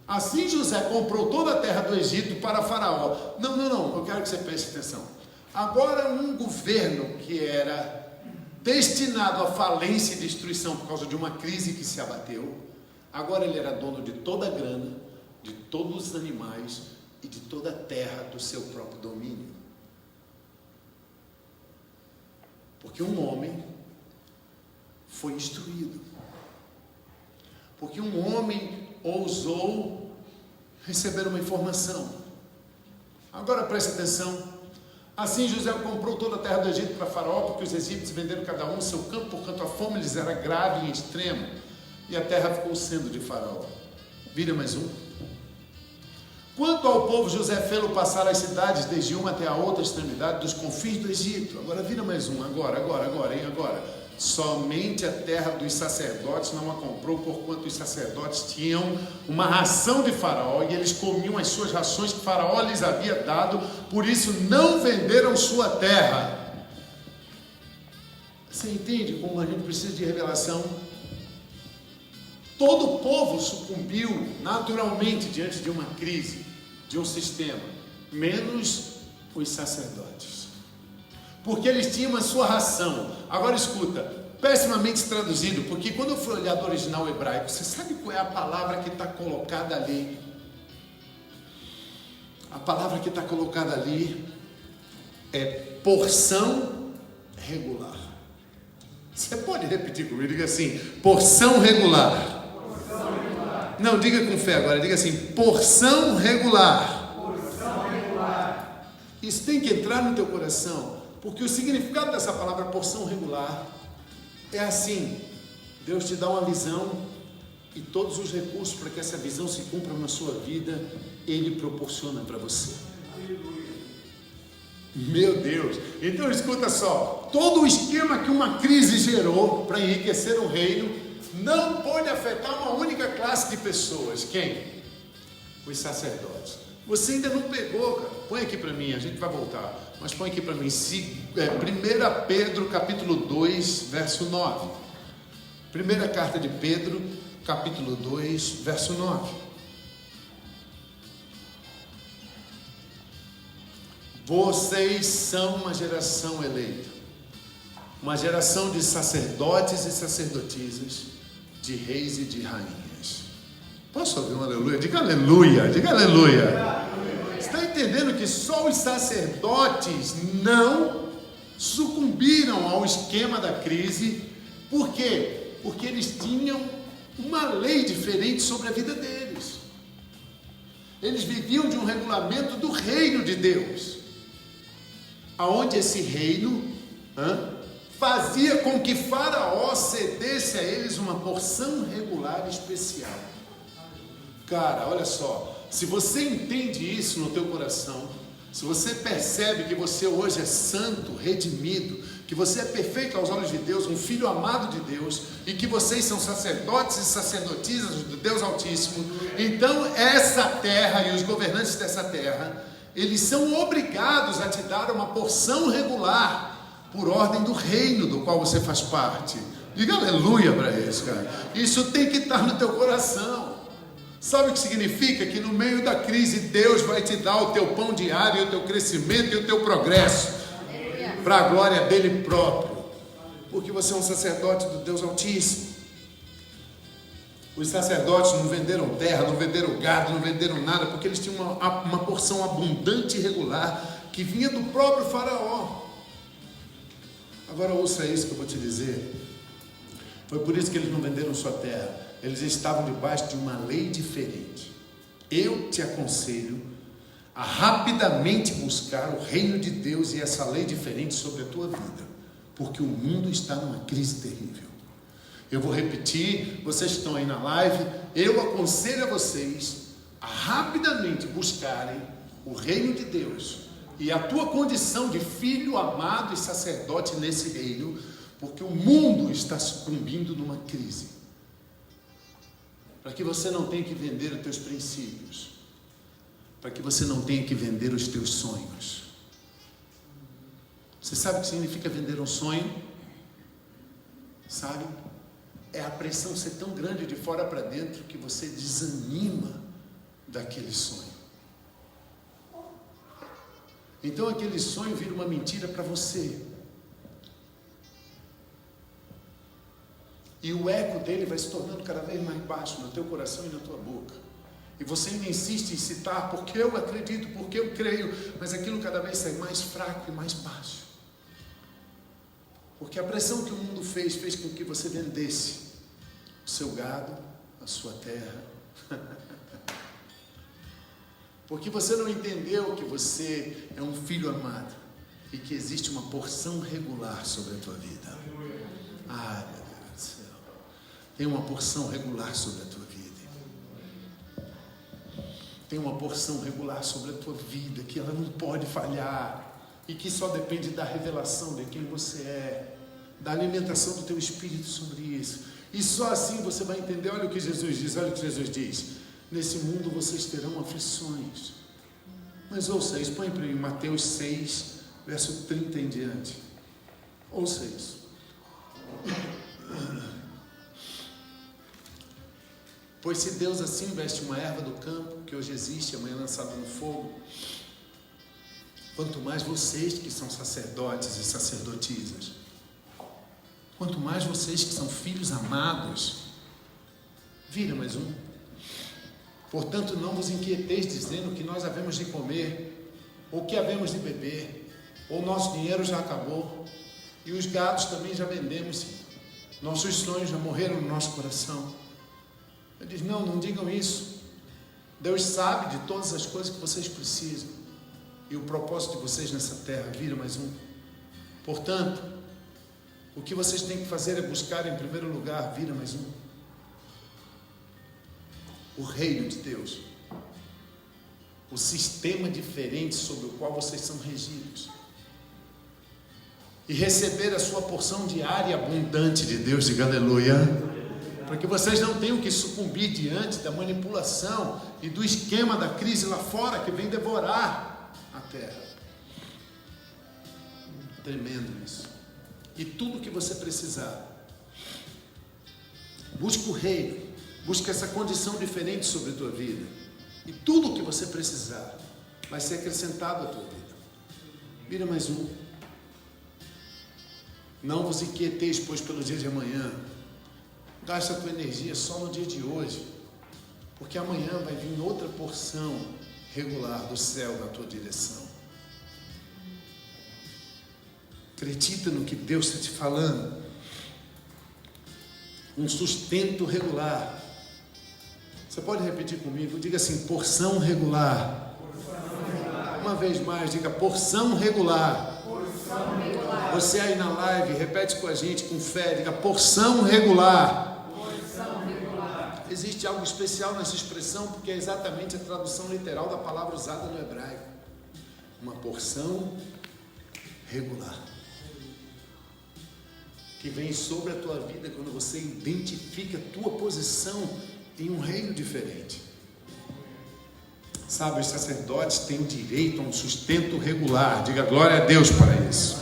Assim José comprou toda a terra do Egito para Faraó. Não, eu quero que você preste atenção. Agora um governo que era destinado à falência e destruição por causa de uma crise que se abateu, agora ele era dono de toda a grana, de todos os animais e de toda a terra do seu próprio domínio. Porque um homem foi instruído. Porque um homem ousou receber uma informação. Agora preste atenção. Assim José comprou toda a terra do Egito para Faraó, porque os egípcios venderam cada um seu campo, porquanto a fome lhes era grave em extremo, e a terra ficou sendo de Faraó. Vira mais um. Quanto ao povo, José fê-lo passar as cidades, desde uma até a outra extremidade dos confins do Egito. Agora vira mais um, agora. Somente a terra dos sacerdotes não a comprou, porquanto os sacerdotes tinham uma ração de Faraó, e eles comiam as suas rações que Faraó lhes havia dado, por isso não venderam sua terra. Você entende como a gente precisa de revelação? Todo o povo sucumbiu naturalmente diante de uma crise, de um sistema, menos os sacerdotes, porque eles tinham a sua ração. Agora escuta, pessimamente traduzido, porque quando eu fui olhar do original hebraico, você sabe qual é a palavra que está colocada ali? A palavra que está colocada ali é porção regular. Você pode repetir comigo? Diga assim, porção regular. Não, diga com fé agora, diga assim, porção regular. Porção regular. Isso tem que entrar no teu coração, porque o significado dessa palavra porção regular é assim: Deus te dá uma visão e todos os recursos para que essa visão se cumpra na sua vida, Ele proporciona para você. Meu Deus! Então escuta só, todo o esquema que uma crise gerou para enriquecer o reino não pode afetar uma única classe de pessoas. Quem? Os sacerdotes. Você ainda não pegou, cara. Põe aqui para mim, a gente vai voltar, mas põe aqui para mim, 1 Pedro capítulo 2, verso 9. Primeira carta de Pedro, capítulo 2, verso 9. Vocês são uma geração eleita, uma geração de sacerdotes e sacerdotisas, de reis e de rainhas. Posso ouvir um aleluia? Diga aleluia, diga aleluia. Você está entendendo que só os sacerdotes não sucumbiram ao esquema da crise? Por quê? Porque eles tinham uma lei diferente sobre a vida deles. Eles viviam de um regulamento do reino de Deus, aonde esse reino fazia com que Faraó cedesse a eles uma porção regular especial. Cara, olha só, se você entende isso no teu coração, se você percebe que você hoje é santo, redimido, que você é perfeito aos olhos de Deus, um filho amado de Deus, e que vocês são sacerdotes e sacerdotisas do Deus Altíssimo, então essa terra e os governantes dessa terra, eles são obrigados a te dar uma porção regular, por ordem do reino do qual você faz parte. Diga aleluia para isso, cara. Isso tem que estar no teu coração. Sabe o que significa? Que no meio da crise Deus vai te dar o teu pão diário, o teu crescimento e o teu progresso, para a glória dele próprio, porque você é um sacerdote do Deus Altíssimo. Os sacerdotes não venderam terra, não venderam gado, não venderam nada, porque eles tinham uma porção abundante e regular que vinha do próprio Faraó. Agora ouça isso que eu vou te dizer. Foi por isso que eles não venderam sua terra. Eles estavam debaixo de uma lei diferente. Eu te aconselho a rapidamente buscar o reino de Deus e essa lei diferente sobre a tua vida, porque o mundo está numa crise terrível. Eu vou repetir, vocês estão aí na live, eu aconselho a vocês a rapidamente buscarem o reino de Deus e a tua condição de filho amado e sacerdote nesse reino, porque o mundo está sucumbindo numa crise. Para que você não tenha que vender os teus princípios, para que você não tenha que vender os teus sonhos. Você sabe o que significa vender um sonho? Sabe? É a pressão ser tão grande de fora para dentro que você desanima daquele sonho. Então aquele sonho vira uma mentira para você. E o eco dele vai se tornando cada vez mais baixo no teu coração e na tua boca. E você ainda insiste em citar, porque eu acredito, porque eu creio, mas aquilo cada vez sai mais fraco e mais baixo. Porque a pressão que o mundo fez com que você vendesse o seu gado, a sua terra. Porque você não entendeu que você é um filho amado e que existe uma porção regular sobre a tua vida. Ah, meu Deus do céu. Tem uma porção regular sobre a tua vida. Tem uma porção regular sobre a tua vida que ela não pode falhar e que só depende da revelação de quem você é, da alimentação do teu espírito sobre isso. E só assim você vai entender. Olha o que Jesus diz, olha o que Jesus diz: nesse mundo vocês terão aflições. Mas ouça isso, põe para mim Mateus 6, verso 30 em diante. Ouça isso. Pois se Deus assim veste uma erva do campo, que hoje existe, amanhã lançada no fogo, quanto mais vocês que são sacerdotes e sacerdotisas, quanto mais vocês que são filhos amados, vira mais um. Portanto, não vos inquieteis dizendo que nós havemos de comer, ou que havemos de beber, ou nosso dinheiro já acabou, e os gados também já vendemos, nossos sonhos já morreram no nosso coração. Ele diz: não digam isso. Deus sabe de todas as coisas que vocês precisam, e o propósito de vocês nessa terra vira mais um. Portanto, o que vocês têm que fazer é buscar em primeiro lugar, vira mais um, o reino de Deus, o sistema diferente sobre o qual vocês são regidos, e receber a sua porção diária abundante de Deus. Diga aleluia. Para que vocês não tenham que sucumbir diante da manipulação e do esquema da crise lá fora que vem devorar a terra. Tremendo isso. E tudo que você precisar, busque o reino, busque essa condição diferente sobre a tua vida, e tudo o que você precisar vai ser acrescentado à tua vida. Vira mais um. Não vos inquieteis, pois, pelo dia de amanhã. Gasta a tua energia só no dia de hoje, porque amanhã vai vir outra porção regular do céu na tua direção. Acredita no que Deus está te falando. Um sustento regular. Você pode repetir comigo? Diga assim: porção regular. Uma vez mais, diga: porção regular. Você aí na live, repete com a gente com fé, diga: porção regular. Existe algo especial nessa expressão, porque é exatamente a tradução literal da palavra usada no hebraico. Uma porção regular, que vem sobre a tua vida quando você identifica a tua posição em um reino diferente. Sabe, os sacerdotes têm direito a um sustento regular. Diga glória a Deus para isso.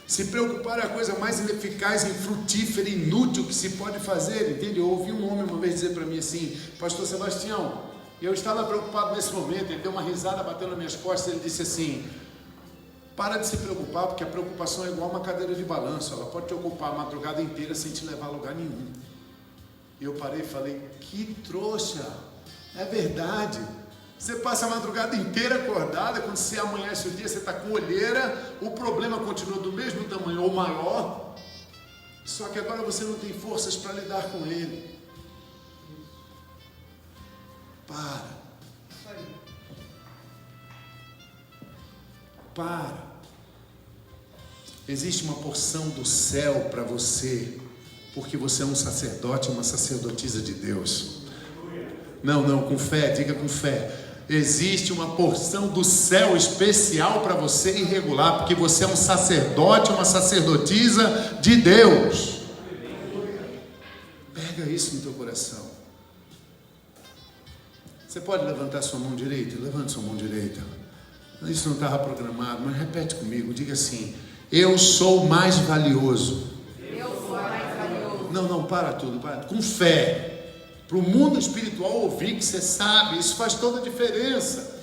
Se preocupar é a coisa mais ineficaz, infrutífera e inútil que se pode fazer, entende? Eu ouvi um homem uma vez dizer para mim assim: pastor Sebastião, eu estava preocupado nesse momento. Ele deu uma risada, bateu nas minhas costas. Ele disse assim: para de se preocupar, porque a preocupação é igual uma cadeira de balanço, ela pode te ocupar a madrugada inteira sem te levar a lugar nenhum. E eu parei e falei: que trouxa, é verdade. Você passa a madrugada inteira acordada, quando você amanhece o dia, você está com olheira, o problema continua do mesmo tamanho ou maior, só que agora você não tem forças para lidar com ele. Para. Existe uma porção do céu para você, porque você é um sacerdote, uma sacerdotisa de Deus. Não, com fé, diga com fé. Existe uma porção do céu especial para você e regular, porque você é um sacerdote, uma sacerdotisa de Deus. Pega isso no teu coração. Você pode levantar sua mão direita? Levante sua mão direita. Isso não estava programado, mas repete comigo. Diga assim: eu sou mais valioso. Eu sou mais valioso. Não, para tudo. Com fé. Para o mundo espiritual ouvir que você sabe, isso faz toda a diferença.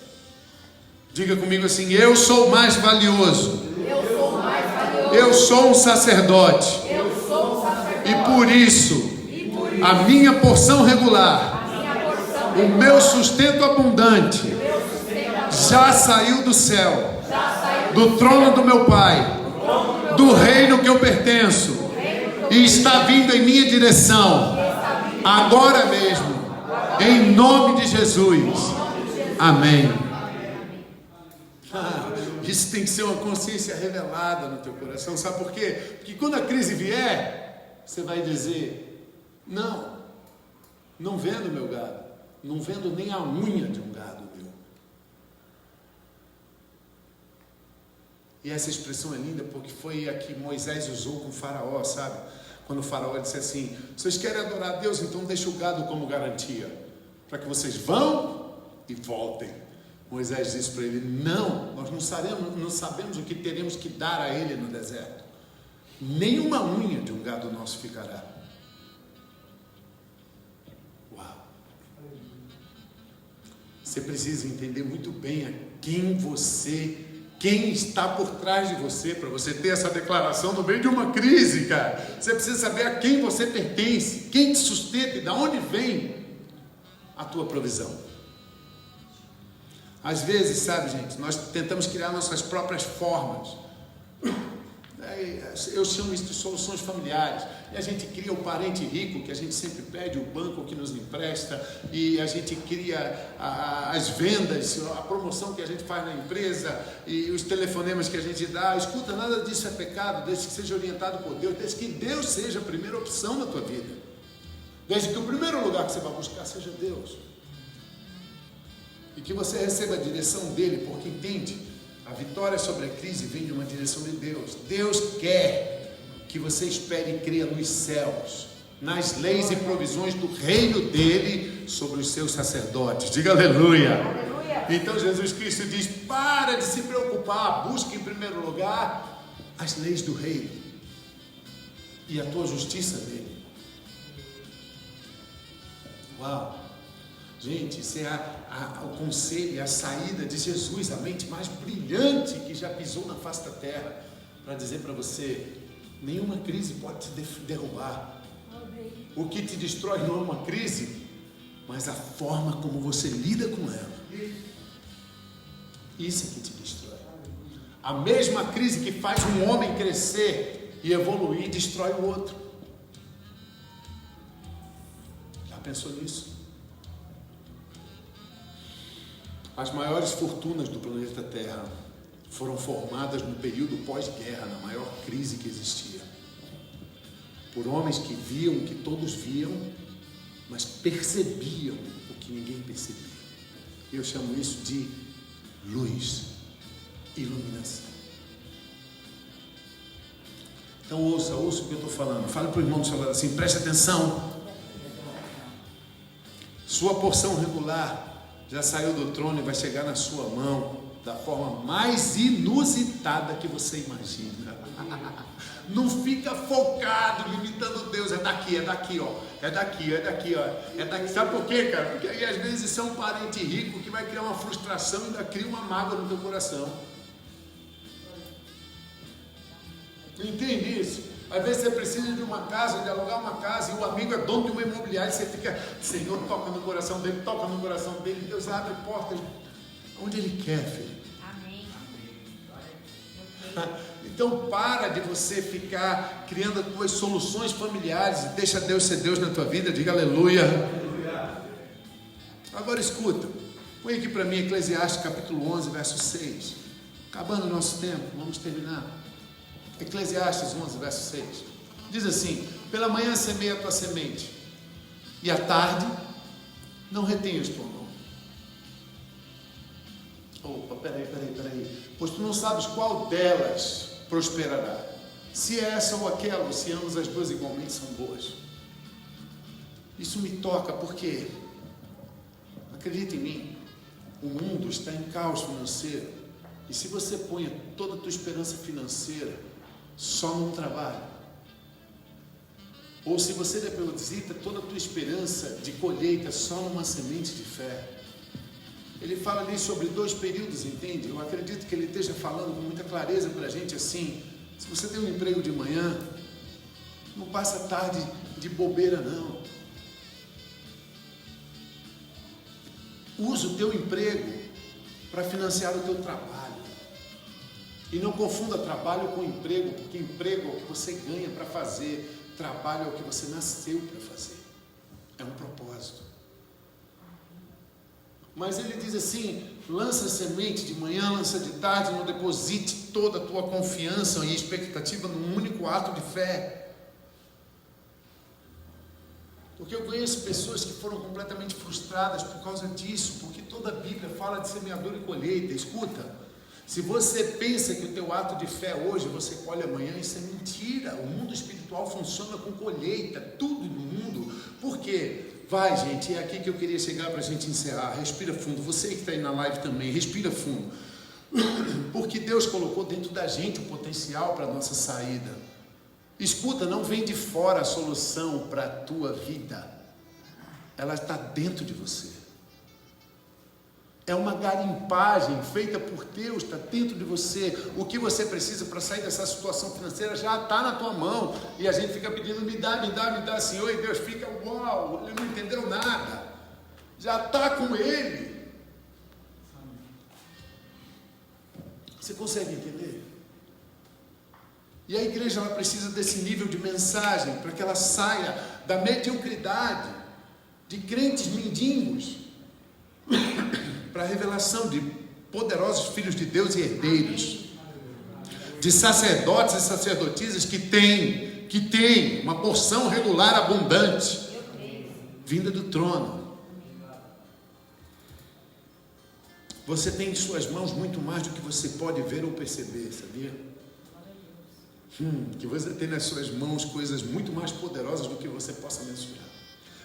Diga comigo assim: eu sou mais valioso. Eu sou mais valioso. Eu sou um sacerdote. Eu sou um sacerdote. E por isso, a minha porção regular, o meu sustento abundante, já saiu do céu, do trono do meu Pai, do reino que eu pertenço, e está vindo em minha direção, agora mesmo, em nome de Jesus. Amém. Isso tem que ser uma consciência revelada no teu coração. Sabe por quê? Porque quando a crise vier, você vai dizer: não vendo meu gado, não vendo nem a unha de um gado meu. E essa expressão é linda porque foi a que Moisés usou com o faraó, sabe? Quando o faraó disse assim: vocês querem adorar a Deus, então deixa o gado como garantia, para que vocês vão e voltem. Moisés disse para ele: não, nós não sabemos o que teremos que dar a ele no deserto. Nenhuma unha de um gado nosso ficará. Uau! Você precisa entender muito bem quem está por trás de você, para você ter essa declaração no meio de uma crise, cara. Você precisa saber a quem você pertence, quem te sustenta e de onde vem a tua provisão. Às vezes, sabe, gente, nós tentamos criar nossas próprias formas. Eu chamo isso de soluções familiares. E a gente cria o parente rico que a gente sempre pede, o banco que nos empresta, e a gente cria as vendas, a promoção que a gente faz na empresa, e os telefonemas que a gente dá. Escuta, nada disso é pecado, desde que seja orientado por Deus, desde que Deus seja a primeira opção na tua vida, desde que o primeiro lugar que você vai buscar seja Deus, e que você receba a direção dele, porque entende, a vitória sobre a crise vem de uma direção de Deus. Deus quer que você espere e creia nos céus, nas leis e provisões do reino dele sobre os seus sacerdotes. Diga aleluia. Aleluia. Então Jesus Cristo diz: para de se preocupar, busque em primeiro lugar as leis do reino e a tua justiça dele. Uau! Gente, isso é o conselho, a saída de Jesus, a mente mais brilhante que já pisou na face da terra, para dizer para você: nenhuma crise pode te derrubar. O que te destrói não é uma crise, mas a forma como você lida com ela. Isso é que te destrói. A mesma crise que faz um homem crescer e evoluir, destrói o outro. Já pensou nisso? As maiores fortunas do planeta Terra foram formadas no período pós-guerra, na maior crise que existia, por homens que viam o que todos viam, mas percebiam o que ninguém percebia. Eu chamo isso de luz, iluminação. Então ouça o que eu estou falando. Fale para o irmão do seu lado assim: preste atenção. Sua porção regular já saiu do trono e vai chegar na sua mão da forma mais inusitada que você imagina. Não fica focado, limitando Deus. É daqui, ó. É daqui. Sabe por quê, cara? Porque aí às vezes isso é um parente rico que vai criar uma frustração e ainda cria uma mágoa no teu coração. Entende isso? Às vezes você precisa de uma casa, de alugar uma casa, e o amigo é dono de uma imobiliária, e você fica: Senhor, toca no coração dele, Deus abre portas onde Ele quer, filho. Amém. Então para de você ficar criando as tuas soluções familiares e deixa Deus ser Deus na tua vida. Diga aleluia. Agora escuta, põe aqui para mim Eclesiastes capítulo 11, verso 6. Acabando o nosso tempo, vamos terminar. Eclesiastes 11, verso 6. Diz assim: pela manhã semeia a tua semente, e à tarde não retenhas tua mão. Opa, peraí. Pois tu não sabes qual delas prosperará, se é essa ou aquela, ou se ambas as duas igualmente são boas. Isso me toca porque Acredita em mim, o mundo está em caos financeiro. E se você põe toda a tua esperança financeira só num trabalho, ou se você deposita toda a tua esperança de colheita só numa semente de fé, ele fala ali sobre 2 períodos, entende? Eu acredito que ele esteja falando com muita clareza para a gente assim: se você tem um emprego de manhã, não passa a tarde de bobeira não. Usa o teu emprego para financiar o teu trabalho. E não confunda trabalho com emprego, porque emprego é o que você ganha para fazer, trabalho é o que você nasceu para fazer. É um propósito. Mas ele diz assim: lança semente de manhã, lança de tarde, não deposite toda a tua confiança e expectativa num único ato de fé. Porque eu conheço pessoas que foram completamente frustradas por causa disso, porque toda a Bíblia fala de semeador e colheita. Escuta, se você pensa que o teu ato de fé hoje você colhe amanhã, isso é mentira. O mundo espiritual funciona com colheita, tudo no mundo. Por quê? Vai, gente, é aqui que eu queria chegar para a gente encerrar. Respira fundo, você que está aí na live também, respira fundo. Porque Deus colocou dentro da gente o potencial para a nossa saída. Escuta, não vem de fora a solução para a tua vida, ela está dentro de você. É uma garimpagem feita por Deus, está dentro de você. O que você precisa para sair dessa situação financeira já está na tua mão. E a gente fica pedindo: me dá, assim. Oi, Deus fica: uau, ele não entendeu nada. Já está com ele. Você consegue entender? E a igreja ela precisa desse nível de mensagem para que ela saia da mediocridade de crentes mendigos para a revelação de poderosos filhos de Deus e herdeiros, de sacerdotes e sacerdotisas que têm uma porção regular abundante vinda do trono. Você tem em suas mãos muito mais do que você pode ver ou perceber, sabia? Que você tem nas suas mãos coisas muito mais poderosas do que você possa mensurar.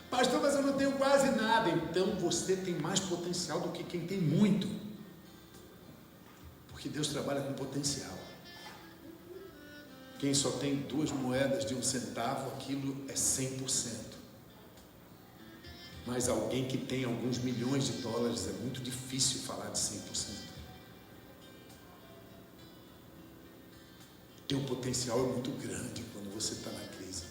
Pastor, mas eu não tenho quase nada. Então você tem mais potencial do que quem tem muito, porque Deus trabalha com potencial. Quem só tem 2 moedas de 1 centavo, aquilo é 100%. Mas alguém que tem alguns milhões de dólares, é muito difícil falar de 100%. Teu potencial é muito grande quando você está na crise.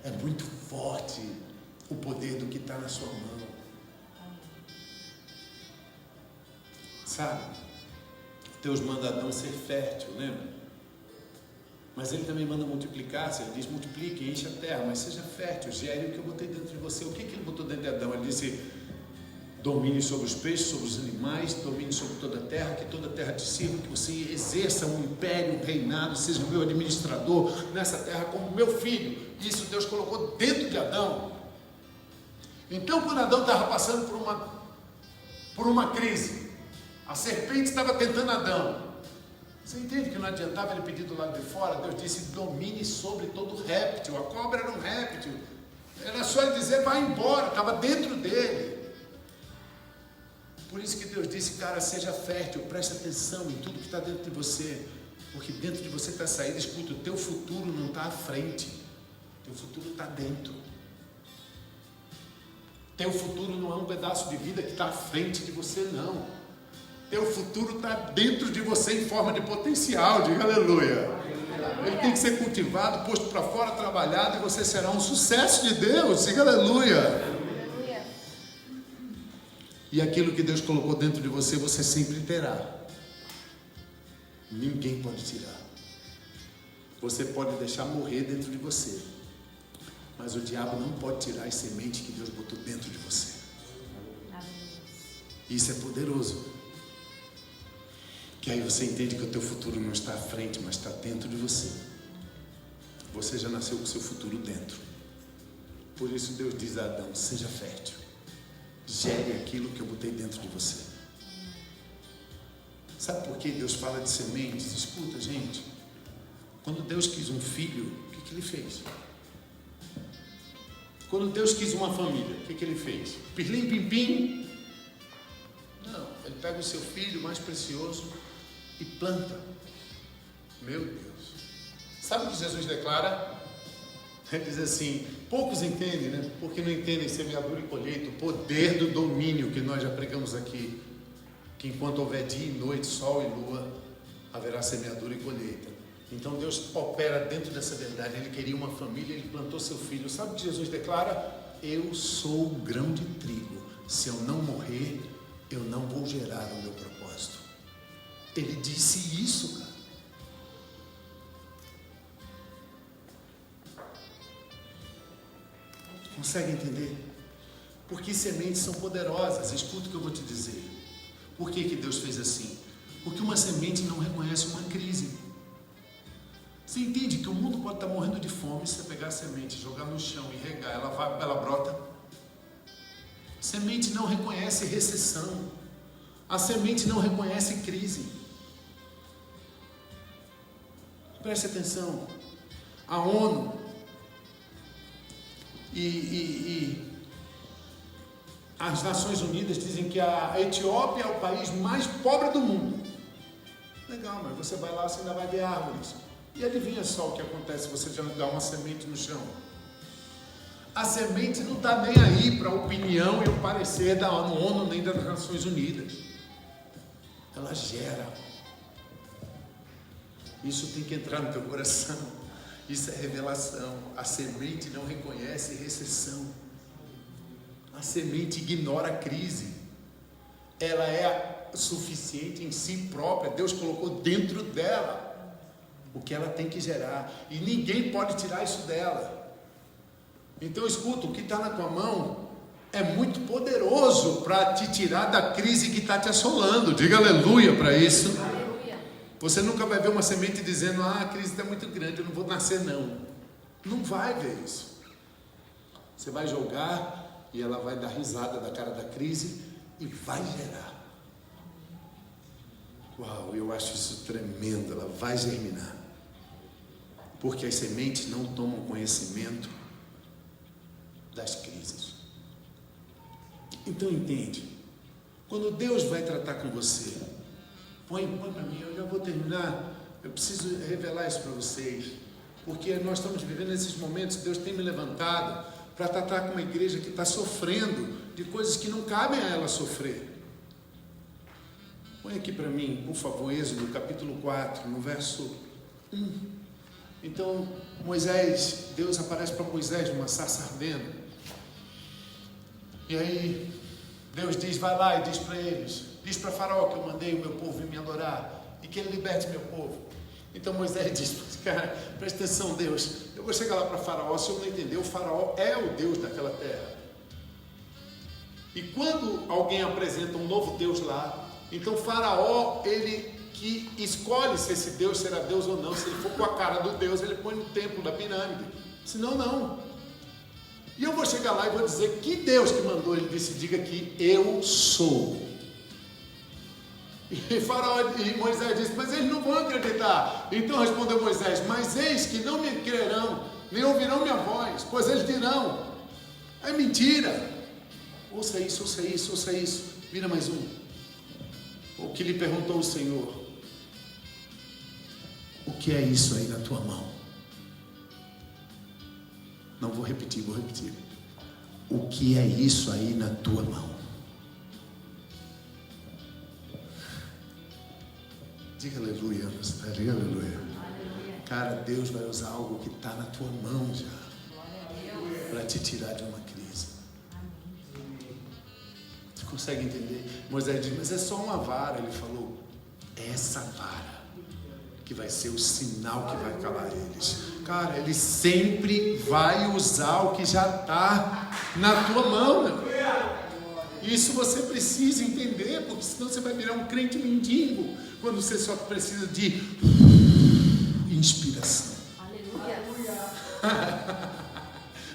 É muito forte o poder do que está na sua mão. Sabe? Deus manda Adão ser fértil, lembra? Mas ele também manda multiplicar-se. Ele diz: multiplique, enche a terra, mas seja fértil, gere o que eu botei dentro de você. O que ele botou dentro de Adão? Ele disse: domine sobre os peixes, sobre os animais, domine sobre toda a terra, que toda a terra te sirva, que você exerça um império, um reinado, seja o meu administrador nessa terra como meu filho. Isso Deus colocou dentro de Adão. Então, quando Adão estava passando por uma crise, a serpente estava tentando Adão. Você entende que não adiantava ele pedir do lado de fora? Deus disse: domine sobre todo réptil. A cobra era um réptil, era só ele dizer: vai embora, estava dentro dele. Por isso que Deus disse: cara, seja fértil, preste atenção em tudo que está dentro de você, porque dentro de você está a saída. Escuta, o teu futuro não está à frente, teu futuro está dentro. Teu futuro não é um pedaço de vida que está à frente de você, não. Teu futuro está dentro de você em forma de potencial. Diga aleluia. Ele tem que ser cultivado, posto para fora, trabalhado, e você será um sucesso de Deus. Diga aleluia. E aquilo que Deus colocou dentro de você, você sempre terá. Ninguém pode tirar. Você pode deixar morrer dentro de você, mas o diabo não pode tirar as sementes que Deus botou dentro de você. Isso é poderoso. Que aí você entende que o teu futuro não está à frente, mas está dentro de você. Você já nasceu com o seu futuro dentro. Por isso Deus diz a Adão: seja fértil. Gere aquilo que eu botei dentro de você. Sabe por que Deus fala de sementes? Escuta, gente. Quando Deus quis um filho, o que ele fez? Quando Deus quis uma família, o que ele fez? Pirlim, pim, pim? Não, ele pega o seu filho mais precioso e planta. Meu Deus. Sabe o que Jesus declara? Ele diz assim, poucos entendem, né? Porque não entendem semeadura e colheita, o poder do domínio que nós já pregamos aqui. Que enquanto houver dia e noite, sol e lua, haverá semeadura e colheita. Então Deus opera dentro dessa verdade. Ele queria uma família, ele plantou seu filho. Sabe o que Jesus declara? Eu sou o grão de trigo. Se eu não morrer, eu não vou gerar o meu propósito. Ele disse isso, cara. Consegue entender? Porque sementes são poderosas. Escuta o que eu vou te dizer. Por que Deus fez assim? Porque uma semente não reconhece uma crise. Você entende que o mundo pode estar morrendo de fome se você pegar a semente, jogar no chão e regar, ela brota. Semente não reconhece recessão. A semente não reconhece crise. Preste atenção. A ONU e as Nações Unidas dizem que a Etiópia é o país mais pobre do mundo. Legal, mas você vai lá, você ainda vai ver árvores. E adivinha só o que acontece se você jogar uma semente no chão? A semente não está nem aí para a opinião e o parecer da ONU nem das Nações Unidas. Ela gera. Isso tem que entrar no teu coração. Isso é revelação. A semente não reconhece recessão. A semente ignora a crise. Ela é suficiente em si própria. Deus colocou dentro dela o que ela tem que gerar. E ninguém pode tirar isso dela. Então escuta, o que está na tua mão é muito poderoso para te tirar da crise que está te assolando. Diga aleluia para isso. Aleluia. Você nunca vai ver uma semente dizendo, a crise está muito grande, eu não vou nascer não. Não vai ver isso. Você vai jogar e ela vai dar risada da cara da crise e vai gerar. Uau, eu acho isso tremendo. Ela vai germinar. Porque as sementes não tomam conhecimento das crises. Então entende, quando Deus vai tratar com você, põe para mim, eu já vou terminar, eu preciso revelar isso para vocês, porque nós estamos vivendo esses momentos, Deus tem me levantado para tratar com uma igreja que está sofrendo de coisas que não cabem a ela sofrer. Põe aqui para mim, por favor, Êxodo capítulo 4, no verso 1. Então, Deus aparece para Moisés numa sarça ardendo. E aí, Deus diz, vai lá e diz para eles, diz para Faraó que eu mandei o meu povo vir me adorar e que ele liberte meu povo. Então Moisés diz, cara, presta atenção, Deus, eu vou chegar lá para Faraó, se eu não entender, o Faraó é o Deus daquela terra. E quando alguém apresenta um novo Deus lá, então Faraó, ele que escolhe se esse Deus será Deus ou não. Se ele for com a cara do Deus, ele põe no templo da pirâmide. Senão, não. E eu vou chegar lá e vou dizer que Deus que mandou. Ele disse, diga que eu sou. E Faraó e Moisés disse, mas eles não vão acreditar. Então respondeu Moisés, mas eis que não me crerão, nem ouvirão minha voz, pois eles dirão, é mentira. Ouça isso, ouça isso, ouça isso. Vira mais um. O que lhe perguntou o Senhor? O que é isso aí na tua mão? Não vou repetir, vou repetir. O que é isso aí na tua mão? Diga aleluia, diga aleluia. Cara, Deus vai usar algo que está na tua mão já, para te tirar de uma crise. Você consegue entender? Moisés diz, mas é só uma vara. Ele falou, é essa vara que vai ser o sinal que vai calar eles. Cara, ele sempre vai usar o que já está na tua mão, meu. Isso você precisa entender, porque senão você vai virar um crente mendigo, quando você só precisa de inspiração. Aleluia.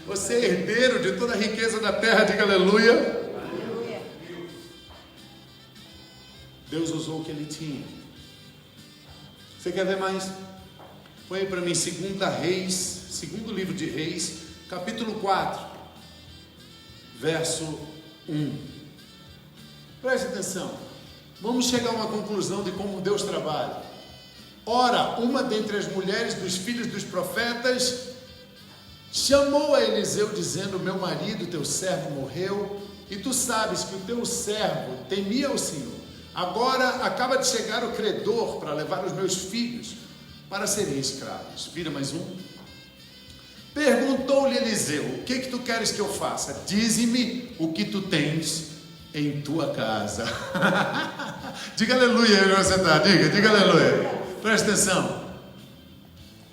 Você é herdeiro de toda a riqueza da terra, diga aleluia. Aleluia. Deus usou o que ele tinha. Você quer ver mais? Põe aí para mim, segundo livro de Reis, capítulo 4. verso 1. Preste atenção. Vamos chegar a uma conclusão de como Deus trabalha. Ora, uma dentre as mulheres dos filhos dos profetas chamou a Eliseu dizendo: meu marido, teu servo, morreu, e tu sabes que o teu servo temia o Senhor. Agora acaba de chegar o credor para levar os meus filhos para serem escravos. Vira mais um. Perguntou-lhe Eliseu: o que tu queres que eu faça? Dize-me o que tu tens em tua casa. Diga aleluia onde você está. Diga aleluia. Presta atenção.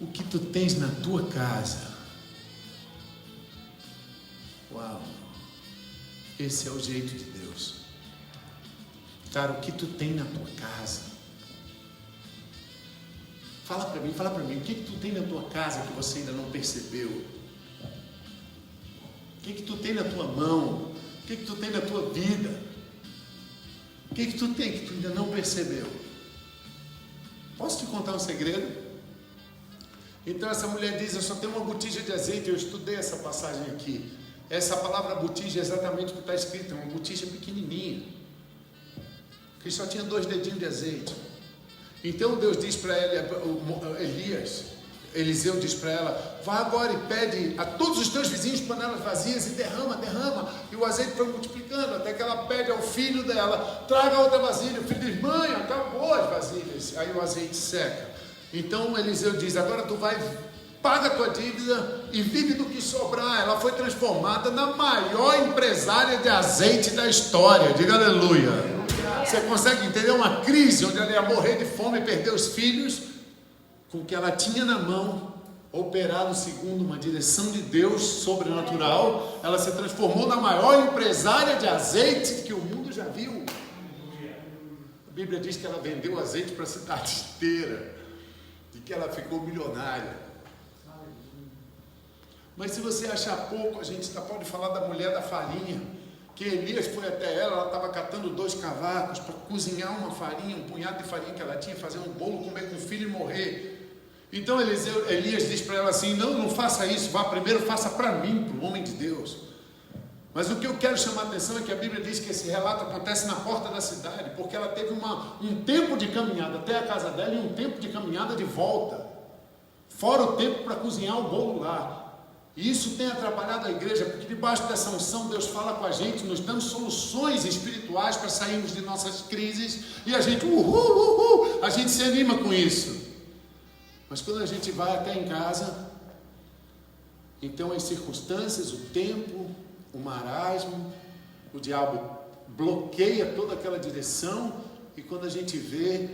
O que tu tens na tua casa? Uau. Esse é o jeito de Deus. Cara, o que tu tem na tua casa? Fala para mim, o que tu tem na tua casa que você ainda não percebeu? O que tu tem na tua mão? O que tu tem na tua vida? O que tu tem que tu ainda não percebeu? Posso te contar um segredo? Então essa mulher diz: eu só tenho uma botija de azeite. Eu estudei essa passagem aqui. Essa palavra botija é exatamente o que está escrito, é uma botija pequenininha, que só tinha 2 dedinhos de azeite. Então Deus diz para Eliseu diz para ela: vá agora e pede a todos os teus vizinhos panelas vazias e derrama. E o azeite foi multiplicando, até que ela pede ao filho dela: traga outra vasilha. O filho diz: mãe, acabou as vasilhas. Aí o azeite seca. Então Eliseu diz: agora tu vai, paga a tua dívida e vive do que sobrar. Ela foi transformada na maior empresária de azeite da história. Diga aleluia. Você consegue entender uma crise onde ela ia morrer de fome e perder os filhos? Com o que ela tinha na mão, operado segundo uma direção de Deus sobrenatural, ela se transformou na maior empresária de azeite que o mundo já viu. A Bíblia diz que ela vendeu azeite para a cidade inteira e que ela ficou milionária. Mas se você achar pouco, a gente pode falar da mulher da farinha, que Elias foi até ela estava catando 2 cavacos para cozinhar uma farinha, um punhado de farinha que ela tinha, fazer um bolo, comer com o filho e morrer. Então Elias diz para ela assim: não faça isso, vá primeiro, faça para mim, para o homem de Deus. Mas o que eu quero chamar a atenção é que a Bíblia diz que esse relato acontece na porta da cidade, porque ela teve um tempo de caminhada até a casa dela e um tempo de caminhada de volta, fora o tempo para cozinhar o bolo lá. E isso tem atrapalhado a igreja, porque debaixo dessa unção Deus fala com a gente, nos dando soluções espirituais para sairmos de nossas crises, e a gente a gente se anima com isso. Mas quando a gente vai até em casa, então as circunstâncias, o tempo, o marasmo, o diabo bloqueia toda aquela direção, e quando a gente vê,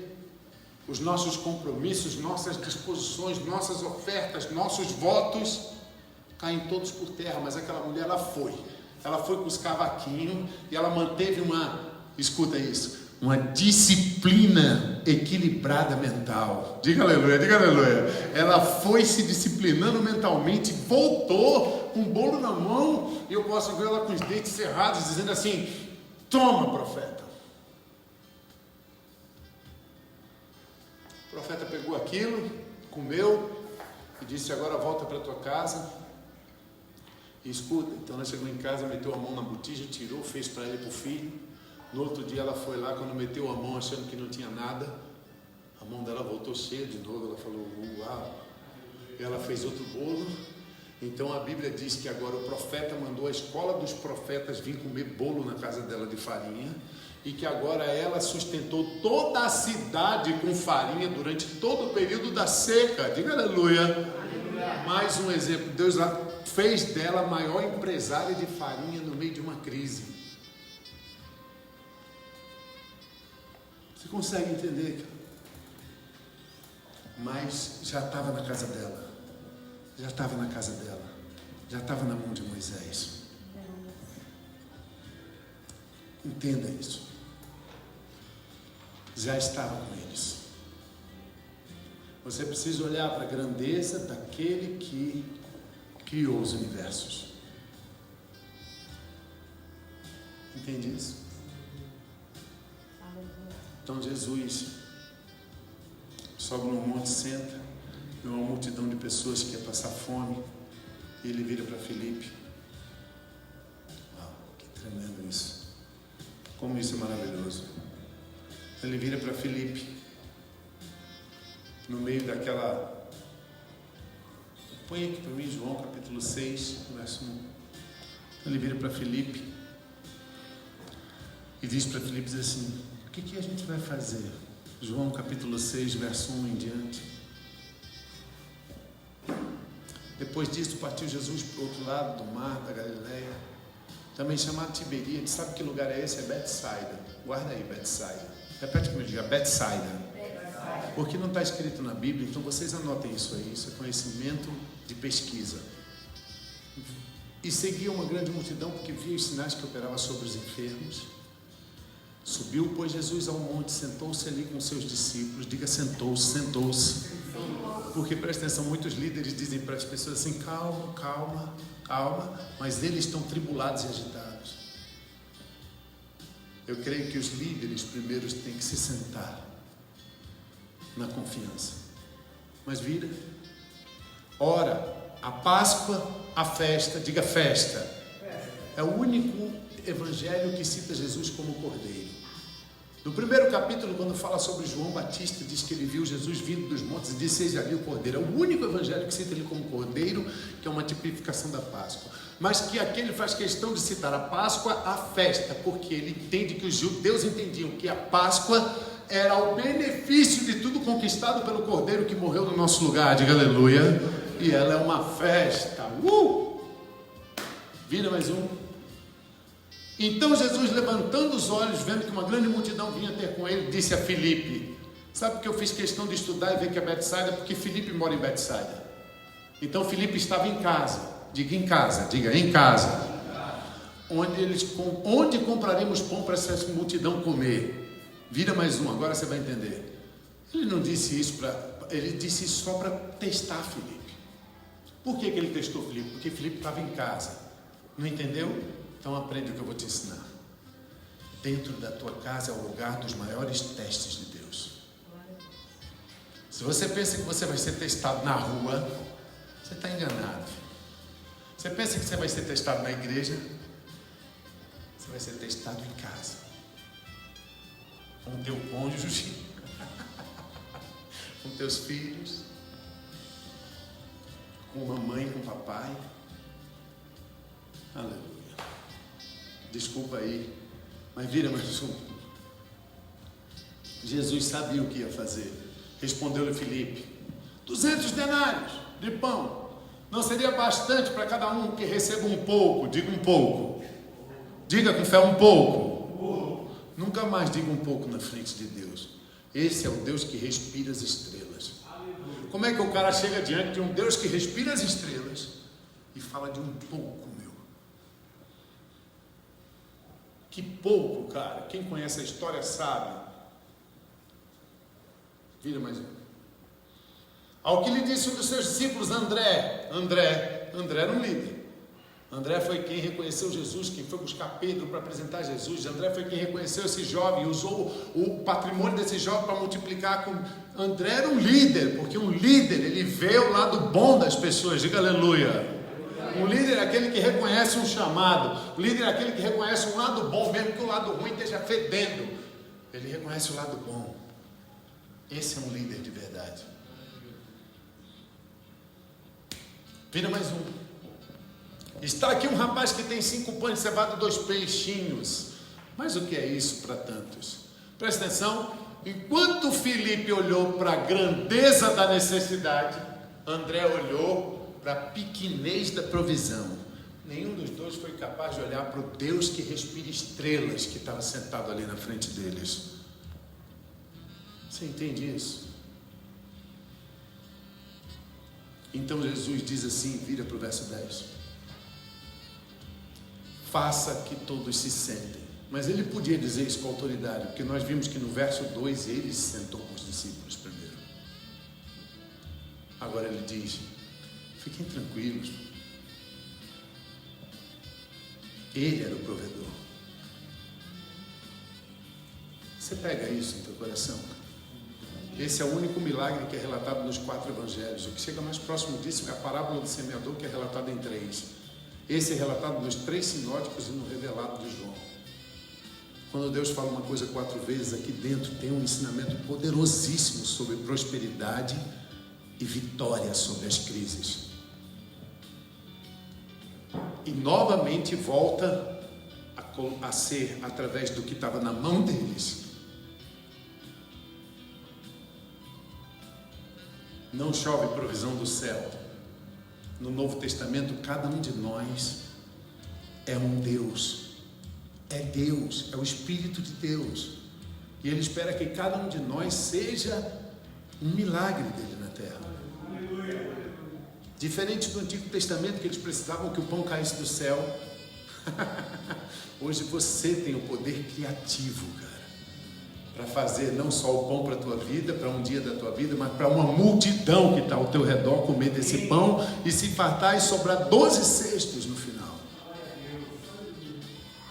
os nossos compromissos, nossas disposições, nossas ofertas, nossos votos caem todos por terra. Mas aquela mulher, ela foi com os cavaquinhos e ela manteve escuta isso, uma disciplina equilibrada mental. Diga aleluia. Ela foi se disciplinando mentalmente, voltou com o bolo na mão, e eu posso ver ela com os dentes cerrados, dizendo assim: toma, profeta. O profeta pegou aquilo, comeu e disse: agora volta para tua casa. E escuta, então ela chegou em casa, meteu a mão na botija, tirou, fez para ele e para o filho. No outro dia ela foi lá, quando meteu a mão achando que não tinha nada, a mão dela voltou cheia de novo. Ela falou: uau. E ela fez outro bolo. Então a Bíblia diz que agora o profeta mandou a escola dos profetas vir comer bolo na casa dela de farinha, e que agora ela sustentou toda a cidade com farinha durante todo o período da seca. Diga aleluia. Mais um exemplo, Deus fez dela a maior empresária de farinha no meio de uma crise. Você consegue entender? Mas já estava na casa dela, já estava na mão de Moisés. Entenda isso. Já estava com eles. Você precisa olhar para a grandeza daquele que criou os universos. Entende isso? Então Jesus sobe num monte, senta, e uma multidão de pessoas que ia passar fome, e ele vira para Filipe. Como isso é maravilhoso. Ele vira para Filipe, no meio daquela... Põe aqui para mim João capítulo 6, verso 1. Ele vira para Filipe e diz para Filipe, diz assim: o que a gente vai fazer? João capítulo 6, verso 1 em diante. Depois disso partiu Jesus para o outro lado do mar da Galileia, também chamado Tiberíades. Sabe que lugar é esse? É Betsaida. Guarda aí, Betsaida. Repete comigo, diga Betsaida. Porque não está escrito na Bíblia, então vocês anotem isso aí. Isso é conhecimento de pesquisa. E seguia uma grande multidão, porque via os sinais que operava sobre os enfermos. Subiu, pois, Jesus ao monte, sentou-se ali com seus discípulos. Diga sentou-se, sentou-se. Porque, presta atenção, muitos líderes dizem para as pessoas assim: calma, calma, calma, mas eles estão tribulados e agitados. Eu creio que os líderes primeiros têm que se sentar na confiança. Mas vira. Ora, a Páscoa, a festa, diga festa, é o único evangelho que cita Jesus como cordeiro. No primeiro capítulo, quando fala sobre João Batista, diz que ele viu Jesus vindo dos montes e disse: eis ali o cordeiro. É o único evangelho que cita ele como cordeiro, que é uma tipificação da Páscoa. Mas que aqui ele faz questão de citar a Páscoa, a festa, porque ele entende que os judeus entendiam que a Páscoa era o benefício de tudo conquistado pelo cordeiro que morreu no nosso lugar. Diga aleluia. E ela é uma festa. Vira mais um. Então Jesus, levantando os olhos, vendo que uma grande multidão vinha ter com ele, disse a Filipe: sabe que eu fiz questão de estudar e ver que é Betsaida? Porque Filipe mora em Betsaida. Então Filipe estava em casa. Diga em casa, diga em casa. Onde compraremos pão para essa multidão comer? Vira mais um, agora você vai entender. Ele não disse isso ele disse isso só para testar Filipe. Por que ele testou Filipe? Porque Filipe estava em casa. Não entendeu? Então aprende o que eu vou te ensinar. Dentro da tua casa é o lugar dos maiores testes de Deus. Se você pensa que você vai ser testado na rua, você está enganado. Você pensa que você vai ser testado na igreja, você vai ser testado em casa. Com o teu cônjuge, com teus filhos, com mamãe, com papai. Aleluia. Desculpa aí, mas vira mais um. Jesus sabia o que ia fazer. Respondeu-lhe Filipe: 200 denários de pão não seria bastante para cada um que receba um pouco? Diga um pouco. Diga com fé um pouco. Nunca mais diga um pouco na frente de Deus. Esse é o Deus que respira as estrelas. Como é que o cara chega diante de um Deus que respira as estrelas e fala de um pouco, meu? Que pouco, cara. Quem conhece a história sabe. Vira mais um. Ao que lhe disse um dos seus discípulos, André era um líder. André foi quem reconheceu Jesus, quem foi buscar Pedro para apresentar Jesus. André foi quem reconheceu esse jovem e usou o patrimônio desse jovem para multiplicar. André era um líder, porque um líder, ele vê o lado bom das pessoas. Diga aleluia. Um líder é aquele que reconhece um chamado. O líder é aquele que reconhece um lado bom, mesmo que o lado ruim esteja fedendo. Ele reconhece o lado bom. Esse é um líder de verdade. Vira mais um. Está aqui um rapaz que tem 5 pães de cevada e 2 peixinhos. Mas o que é isso para tantos? Presta atenção. Enquanto Filipe olhou para a grandeza da necessidade, André olhou para a pequenez da provisão. Nenhum dos dois foi capaz de olhar para o Deus que respira estrelas que estava sentado ali na frente deles. Você entende isso? Então Jesus diz assim, vira para o verso 10. Faça que todos se sentem. Mas ele podia dizer isso com autoridade, porque nós vimos que no verso 2 ele se sentou com os discípulos primeiro. Agora ele diz, fiquem tranquilos. Ele era o provedor. Você pega isso em teu coração? Esse é o único milagre que é relatado nos 4 evangelhos. O que chega mais próximo disso é a parábola do semeador, que é relatada em 3. Esse é relatado nos 3 sinóticos e no revelado de João. quando Deus fala uma coisa 4 vezes, aqui dentro tem um ensinamento poderosíssimo sobre prosperidade e vitória sobre as crises. E novamente volta a ser através do que estava na mão deles. Não chove provisão do céu. No Novo Testamento, cada um de nós é um Deus. É Deus, é o Espírito de Deus. E Ele espera que cada um de nós seja um milagre dele na terra. Diferente do Antigo Testamento, que eles precisavam que o pão caísse do céu. Hoje você tem o poder criativo, cara, para fazer não só o pão para a tua vida, para um dia da tua vida, mas para uma multidão que está ao teu redor comer desse pão e se fartar e sobrar 12 cestos no final.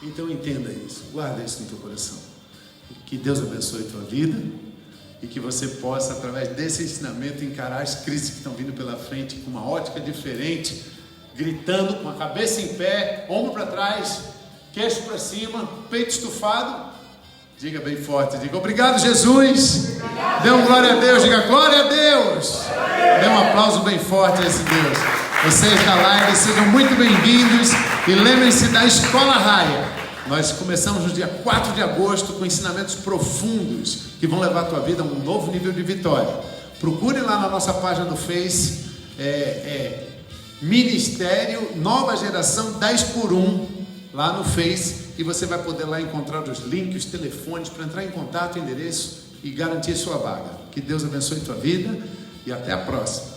Então entenda isso, guarda isso no teu coração. Que Deus abençoe a tua vida e que você possa, através desse ensinamento, encarar as crises que estão vindo pela frente com uma ótica diferente, gritando com a cabeça em pé, ombro para trás, queixo para cima, peito estufado. Diga bem forte, diga obrigado, Jesus. Dê um glória a Deus, diga glória a Deus. Dê um aplauso bem forte a esse Deus. Vocês da live, sejam muito bem-vindos e lembrem-se da Escola Raia. Nós começamos no dia 4 de agosto com ensinamentos profundos que vão levar a tua vida a um novo nível de vitória. Procure lá na nossa página do Face, Ministério Nova Geração 10x1, lá no Face, e você vai poder lá encontrar os links, os telefones para entrar em contato, endereço e garantir sua vaga. Que Deus abençoe a tua vida e até a próxima.